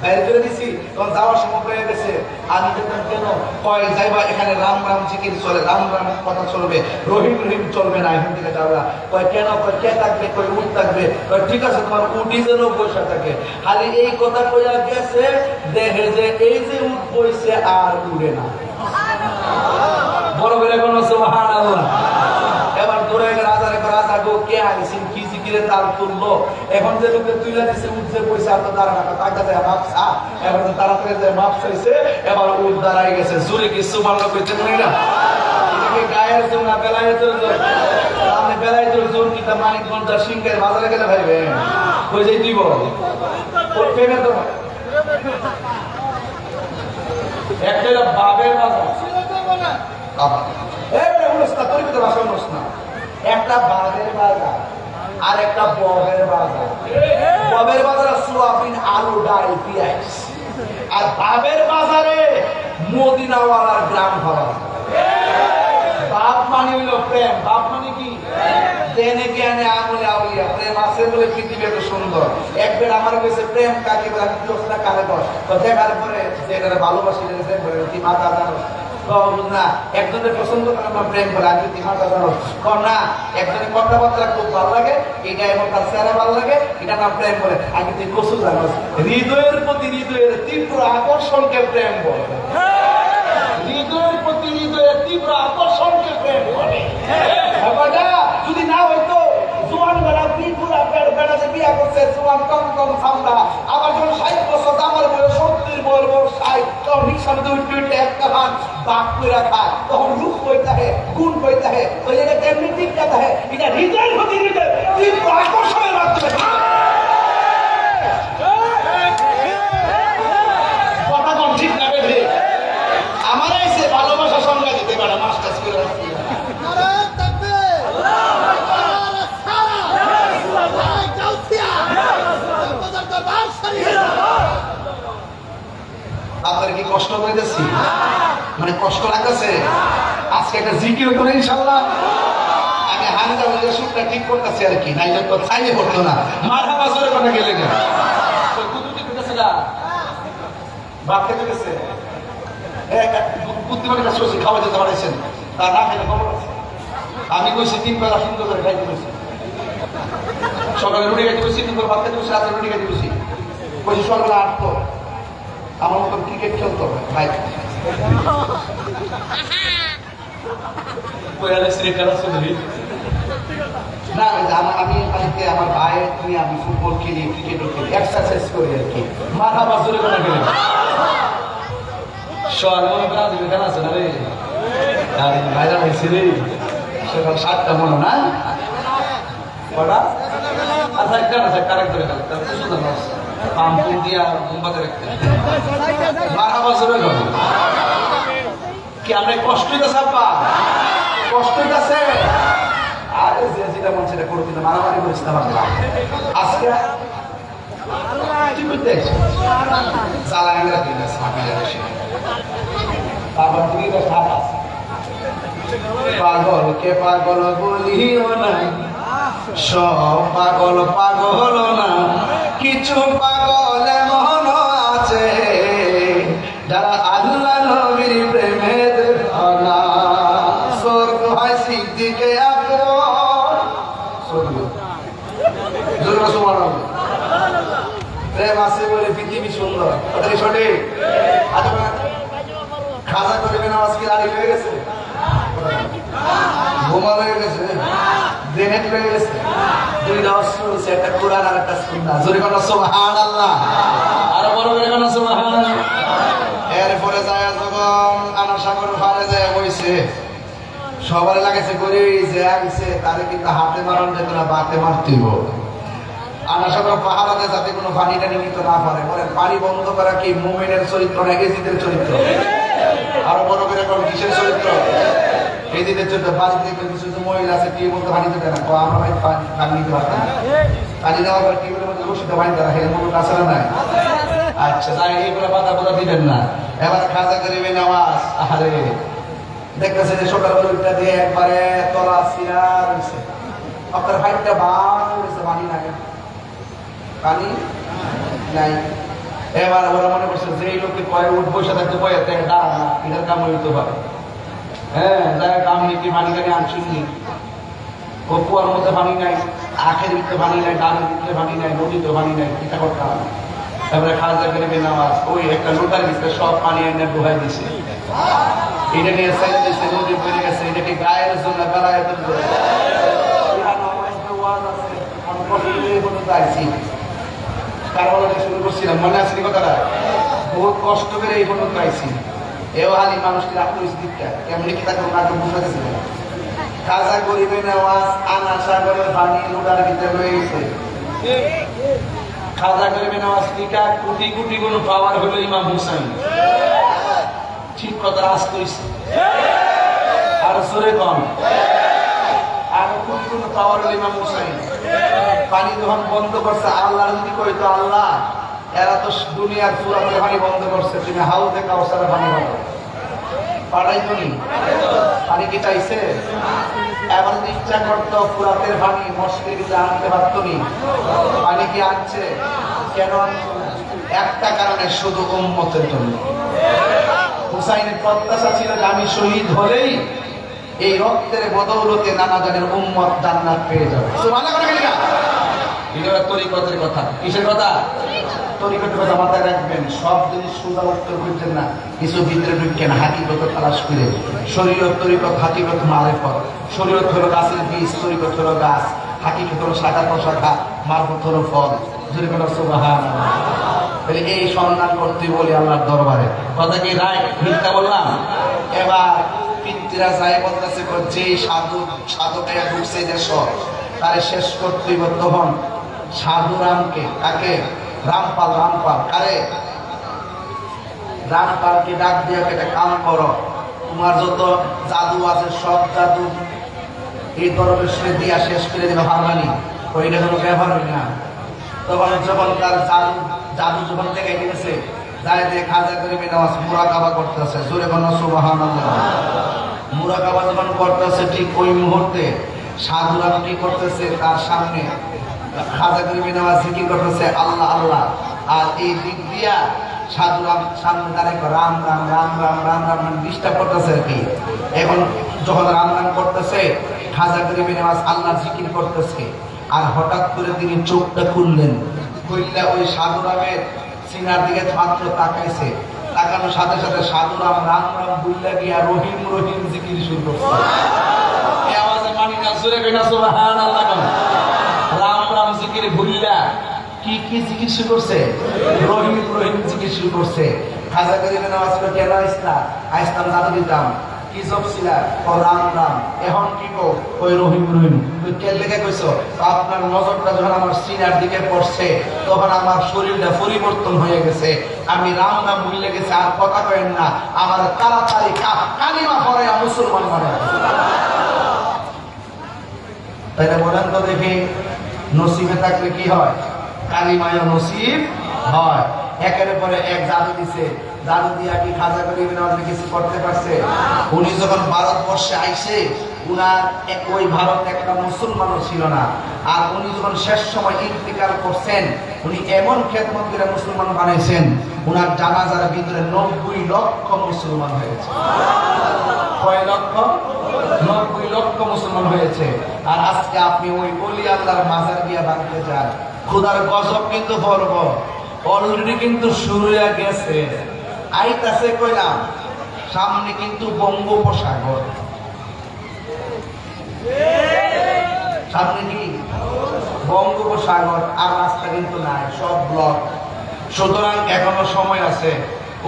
বাইরে করে দিছি তখন যাওয়ার সময় হয়ে গেছে। আর যেতাম কেন কয় যাইবা এখানে রাম রাম জিকির চলে, রাম রাম কথা চলবে, রহিম রহিম চলবে না, এখান থেকে যাবে না। কয় কেন? কয় কে থাকবে? কয় উট থাকবে। কয় ঠিক আছে তোমার উঠি যেন বসে থাকে। খালি এই কথা কইয়া গেছে, দেখে যে এই যে উট বইছে আর উড়ে না। বড় করে কোন সুবহানাল্লাহ। এবার দৌড়ে রাজা চাচা গো কে আইছেন কি জিকিরে তাল তুললো এখন যে লোকে তুইলা দিছে উঠছে পয়সা তো দাঁড়া না টাকা দেয় মাপসা এখন তাড়াতাড়ি যে মাপ চাইছে এবার উঠ দাঁড়াই গেছে জোরে কিছু মারলো কইতে পারি না এটাকে গায়ের জোর না বেলায়েতের জোর আপনি বেলায়েতের জোর কিতা মানিকগঞ্জ সিংহের বাজারে গেলে ভাইবে কই যাই দিব ওর প্রেমে তো একটা বাবের বাজার একটা বাবের বাজার আর একটা ববের বাজার ববের বাজারে সোয়াবিন আলু ডাল পেঁয়াজ আর বাবের বাজারে মদিনাওয়ালার গ্রাম খাবার বাপ মানে হইল প্রেম বাপ মানে কি দেনে জ্ঞানে আমলে আউলিয়া প্রেম আছে বলে পৃথিবী এত সুন্দর একবার আমার কাছে প্রেম কাকে বলে আমি দোষটা কারে কর তো দেখার পরে যে এটা ভালোবাসি প্রেম করে কি মাথা জানো না একজনের পছন্দ করে আমার প্রেম করে আমি কি মাথা জানো কর না একজনের কথাবার্তা খুব ভালো লাগে এটা এবং তার চেহারা ভালো লাগে এটা নাম প্রেম করে আমি তুই কসু জানো হৃদয়ের প্রতি হৃদয়ের তীব্র আকর্ষণকে প্রেম বলে হৃদয়ের প্রতি হৃদয়ের তীব্র আকর্ষণকে প্রেম বলে যদি না হইতো জোয়ান বেড়া বিপুরা বেড়াতে বিয়া করছে জোয়ান কম কম সামলা আবার যখন 60 বছর আমার বয়স 70 বয়স 60 তখন রিক্সার মধ্যে উঠতে উঠতে একটা হাত বাক করে খায় তখন রূপ কইতে হয় গুণ কইতে হয় ওই এটা কেমনি ঠিকটা হয় এটা হৃদয়ের প্রতি হৃদয় তীব্র আকর্ষণের মাধ্যমে কথা কোন ঠিক না বেঠে আমার এসে ভালোবাসা সংজ্ঞা দিতে পারে মাস্টার্স করে আপনার কি কষ্ট হইতেছি মানে কষ্ট লাগতেছে আজকে একটা জিকির হতো না ইনশাল্লাহ আমি হানিদা বলে সুরটা ঠিক করতেছি আর কি নাইলে তো চাইলে করতো না মাথা বাজারে কথা গেলে না বাপ খেতে গেছে বুদ্ধিমানের কাছে খাওয়া যেতে পারছেন তা না খেলে খবর আছে আমি কইছি 3 বেলা সুন্দর করে খাইতে বসি সকালে রুটি খাইতে বসি 3 বেলা ভাত খাইতে বসি রাতে রুটি খাইতে বসি কইছি সকালে 8 তো আমার মতো ক্রিকেট খেলতো ভাই না আমি বাড়িতে আমার ভাইয়ের নিয়ে আমি ফুটবল খেলি ক্রিকেটও খেলি এক্সারসাইজ করি আর কি মাথা বাজরে করে খেলি গান আছে না রে ভাইরা হয়েছে রে সকাল 7টা মনে না কটা আচ্ছা একটা না কারেক্ট করে খেলে তার সুন্দর পাম্পু দিয়া মোমবাতি রাখতে 12 বছরের ঘটনা কি আমরা কষ্ট হইতেছে আব্বা কষ্ট হইতেছে আরে যে যেটা মন সেটা করতে না মারামারি করিস না বাবা আজকে কি করতে চালা এঙ্গা দিলে সাপি যাচ্ছে তারপর তুমি তো সাপ আছে পাগলকে পাগল বলিও না সব পাগল পাগল না কিছু পাগল এমন আছে যারা আল্লাহ নবীর প্রেমে দেওয়ানা স্বর্গ হয় সিদ্দিকে আকবর প্রেম আছে বলে পৃথিবী সুন্দর কথাটি সঠিক খাজা করবে না আজকে আড়ি হয়ে গেছে ঘুমা হয়ে গেছে গ্রেনেড হয়ে গেছে দুইটা অস্ত্র হয়েছে একটা কোরআন আর একটা সুন্নাহ জোরে কোন সুবহানাল্লাহ আরো বড় করে কোন সুবহানাল্লাহ এরপরে যায় যখন আনাসাগর পারে যায় বইছে সবার লাগেছে করে যে আইছে তারে কিন্তু হাতে মারণ যেত না বাতে মারতেইব আনাসাগর পাহাড়াতে যাতে কোনো পানি টানি নিতে না পারে বলে পানি বন্ধ করা কি মুমিনের চরিত্র না এজিদের চরিত্র আরো বড় করে কোন কিসের চরিত্র এদিকে চলতে বাড়িতে কিছু মহিলা আছে টিউব মধ্যে পানি দিতে না আমরা ভাই পানি নিতে পারতাম পানি দেওয়ার পর টিউবের মধ্যে রশিদে পানি দেওয়া হয় মনে কাছে নাই আচ্ছা তাই এইগুলো পাতা পোতা দিবেন না এবার খাজা করিবে নামাজ আরে দেখতেছে যে সকালবেলা দিয়ে একবারে তলা সিরার হয়েছে আপনার ফাইটটা বান হয়েছে পানি নাই পানি নাই এবার ওরা মনে করছে যে এই লোককে কয়ে উঠ বসে থাকতে কয়ে দাঁড়া না এটার কাম হইতে পারে হ্যাঁ যাই আমি কি পানি টানি আনছিনি কুয়ার মধ্যে পানি নাই আখের ভিতরে পানি নাই ডালের ভিতরে পানি নাই নদীতে পানি নাই এটা করতে হবে তারপরে খাজা করিবে নামাজ ওই একটা লোটার ভিতরে সব পানি এনে ডুবাই দিছে এটা নিয়ে সাইড দিছে নদী পড়ে গেছে এটাকে গায়ের জন্য বেলায়েতের জন্য পর্যন্ত আইছি। কারবালাতে শুরু করছিলাম, মনে আছে কি কথাটা? বহুত কষ্ট করে এই পর্যন্ত আইছি। এও হালি মানুষটির আত্মস্থিতিটা কেমনি কি তাকে ওনাকে বুঝাতেছিলেন। খাজা গরিবে নেওয়াজ আনা সাগরের পানি লোটার ভিতরে রয়ে গেছে। খাজা গরিবে নেওয়াজ টিকা কোটি কোটি গুণ পাওয়ার হলো ইমাম হুসাইন। ঠিক কথা আজ কইছে, আর জোরে কম, আর কোটি গুণ পাওয়ার হলো ইমাম হুসাইন। পানি যখন বন্ধ করছে, আল্লাহ যদি কইতো আল্লাহ এরা তো দুনিয়ার ফুরাতে পানি বন্ধ করছে, তুমি হাউজে কাউসারে পানি পাঠাও, পাঠাইতো নি? পানি কি চাইছে? এবার যদি ইচ্ছা করতো ফুরাতের পানি মশকে দিতে আনতে পারতো নি? পানি কি আনছে? কেন আনতো? একটা কারণে, শুধু উম্মতের জন্য। হুসাইনের প্রত্যাশা ছিল যে আমি শহীদ হলেই এই রক্তের বদৌলতে নানা জানের উম্মত জান্নাত পেয়ে যাবে। সুবহানাল্লাহ করে গেলি না? এটা তরিকতের কথা। কিসের কথা? তরিকতের কথা মাথায় রাখবেন। সব জিনিস সুদা উত্তর করছেন না, কিছু ভিতরে ঢুকেন, হাকিকত তালাশ করে। শরীয়ত তরিকত, হাকিকত মারেফত। শরীয়ত হলো গাছের বীজ, তরিকত হলো গাছ, হাকিকত হলো শাখা প্রশাখা, মারফত হলো ফল। যদি কোনো সুবহানাল্লাহ। তাহলে এই সন্ধান করতে বলি আল্লাহর দরবারে। কথা কি রাইট মিথ্যা বললাম? এবার পিতৃরা যাই বলতেছে, যে সাধকেরা ঢুকছে দেশ তারে শেষ করতে তখন সাধু রামকে, কাকে? রামপাল। কারে? রামপালকে ডাক দিয়ে একটা কাম করো, তোমার যত জাদু আছে সব জাদু এই দরবেশে দিয়া শেষ করে দিল। হারমানি ওইটা কোনো ব্যবহার হয় না। তখন যখন তার জাদু যখন থেকে গেছে, যাই দিয়ে খাজা গরিবে নেওয়াজ মুরাকাবা করতেছে। জোরে কোনো সুবহানাল্লাহ। মুরাকাবা যখন করতেছে, ঠিক ওই মুহূর্তে সাধুরাম কি করতেছে, তার সামনে খাজা গরিবে নেওয়াজ জিকির করতেছে আল্লাহ আল্লাহ। আর এই দিক দিয়া সাধুরাম সামনে দাঁড়ায় রাম রাম রাম রাম রাম রাম ডিস্টার্ব করতেছে আর কি। এখন যখন রাম রাম করতেছে, খাজা গরিবে নেওয়াজ আল্লাহ জিকির করতেছে। আর হঠাৎ করে তিনি চোখটা খুললেন, খুললে ওই সাধুরামের সিনার দিকে মাত্র তাকাইছে। তাকানোর সাথে সাথে সাধুরাম রাম রাম বুল্লা গিয়া রহিম রহিম জিকির শুরু করছে। এই আওয়াজে মানি না, জোরে কইনা সুবহানাল্লাহ। রাম রাম জিকির ভুল্লা কি কি জিকির শুরু করছে? রহিম রহিম জিকির শুরু করছে। খাজা গরিবে নেওয়াজ করে কেন আইসলাম জাদু দিতাম, কি জব ছিলা? ও রাম রাম। এখন কি কো? ওই রহিম রহিম। তুই কে লেগে কইছো? আপনার নজরটা যখন আমার সিনার দিকে পড়ছে, তখন আমার শরীরটা পরিবর্তন হয়ে গেছে। আমি রাম রাম ভুলে গেছি, আর কথা কয়েন না, আমার তাড়াতাড়ি কালিমা পড়ে মুসলমান মানে। তাইলে বলেন তো দেখি, নসিবে থাকলে কি হয়? কালিমায় নসিব হয়। একের পরে এক জাদু দিছে, জাদু দিয়া কি খাজা গরিবে নেওয়াজ কিছু করতে পারছে? উনি যখন ভারতবর্ষে আইসে, উনার ওই ভারত একটা মুসলমানও ছিল না। আর উনি যখন শেষ সময় ইন্তিকাল করছেন, উনি এমন খেদমত করে মুসলমান বানাইছেন, উনার জানাজার ভিতরে 90 লক্ষ মুসলমান হয়েছে। কয় লক্ষ? 90 লক্ষ মুসলমান হয়েছে। আর আজকে আপনি ওই ওলি আল্লাহর মাজার গিয়া ভাঙতে যান, খোদার গজব কিন্তু পড়ব অলরেডি কিন্তু শুরু হয়ে গেছে। আইতাছে কইলাম, সামনে কিন্তু বঙ্গোপসাগর, সামনে কি বঙ্গোপসাগর, আর রাস্তা কিন্তু নাই, সব ব্লক। সুতরাং এখনো সময় আছে,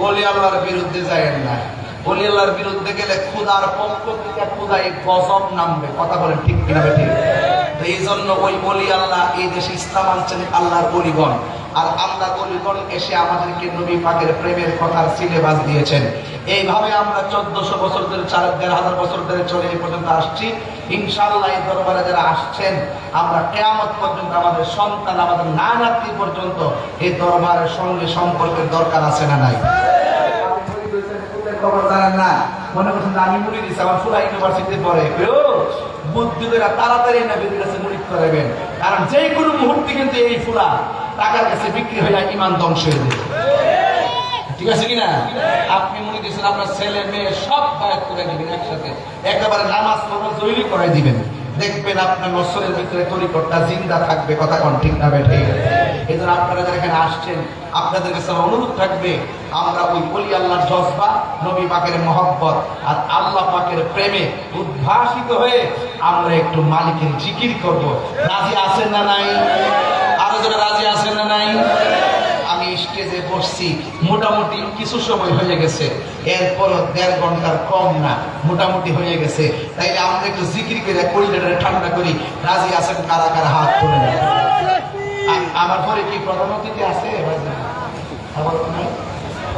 ওলি আল্লাহর বিরুদ্ধে যায়েন না। ওলি আল্লাহর বিরুদ্ধে গেলে খুদার পক্ষ থেকে খুদাই গজব নামবে। কথা বলেন ঠিক কিনা? ঠিক। এই জন্য ওই ওলি আল্লাহ এই দেশে ইসলাম আনছেন আল্লাহর ওলিগণ। আর আল্লাহ ওলিগণ এসে আমাদেরকে নবী পাকের প্রেমের কথার সিলেবাস দিয়েছেন। এইভাবে আমরা 1400 বছর ধরে, 1500 বছর ধরে চলে এই পর্যন্ত আসছি। ইনশাআল্লাহ এই দরবারে যারা আসছেন, আমরা কিয়ামত পর্যন্ত আমাদের সন্তান, আমাদের নাতি পর্যন্ত এই দরবারের সঙ্গে সম্পর্কের দরকার আছে না নাই? খবর জানেন না, মনে করছেন আমি মুড়ি দিচ্ছি, আমার ফুলা ইউনিভার্সিটিতে পড়ে, বুদ্ধি করে তাড়াতাড়ি নবীর কাছে মুড়ি করাবেন। কারণ যে কোনো মুহূর্তে কিন্তু এই ফুলা টাকার কাছে বিক্রি হয়ে যায়, ইমান ধ্বংস হয়ে যাবে। ঠিক আছে কিনা? আপনি মুড়ি দিচ্ছেন, আপনার ছেলে মেয়ে সব বায়াত করে দিবেন একসাথে, একেবারে নামাজ পড়া জরুরি করাই দিবেন। দেখবেন আপনার নসরের ভিতরে তরিকতটা জিন্দা থাকবে। কথা কোন ঠিক না বেঠে? এই জন্য আপনারা যারা এখানে আসছেন, আপনাদের কাছে অনুরোধ থাকবে, আমরা ওই ওলি আল্লাহর জজবা, নবী পাকের মহব্বত আর আল্লাহ পাকের প্রেমে উদ্ভাসিত হয়ে আমরা একটু মালিকের জিকির করব। রাজি আছেন না নাই? আর বসছি, মোটামুটি কিছু সময় হয়ে গেছে, এরপর 1.5 ঘন্টার কম না, মোটামুটি হয়ে গেছে। তাইলে আমরা একটু জিকির করে কলিজাটা ঠান্ডা করি। রাজি আছেন কারা কারা? হাত তুলে দেন। আমার পরে কি প্রধান অতিথি আছে? আমার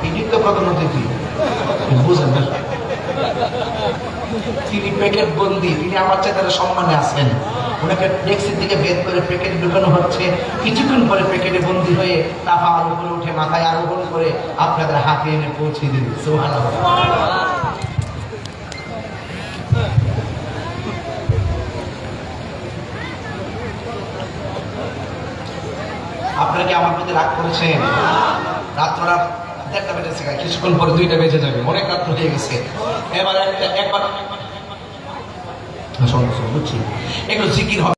ইনি তো প্রধান অতিথি, বুঝেন না? তিনি প্যাকেট বন্দি, তিনি আমার চাইতে সম্মানে আছেন। ওনাকে ট্যাক্সির দিকে বের করে প্যাকেটে ঢুকানো হচ্ছে। কিছুক্ষণ পরে প্যাকেটে বন্দি হয়ে টাকা আরো উপরে উঠে মাথায় আরোহণ করে আপনাদের হাতে এনে পৌঁছে দিবে। সুবহানাল্লাহ। আপনারা কি আমার প্রতি রাগ করেছেন? রাত্ররা 1টা বেজেছে, কিছুক্ষণ পরে 2টা বেজে যাবে, অনেক রাত্র হয়ে গেছে। এবার একবার বুঝছি, একটু জিকির হবে।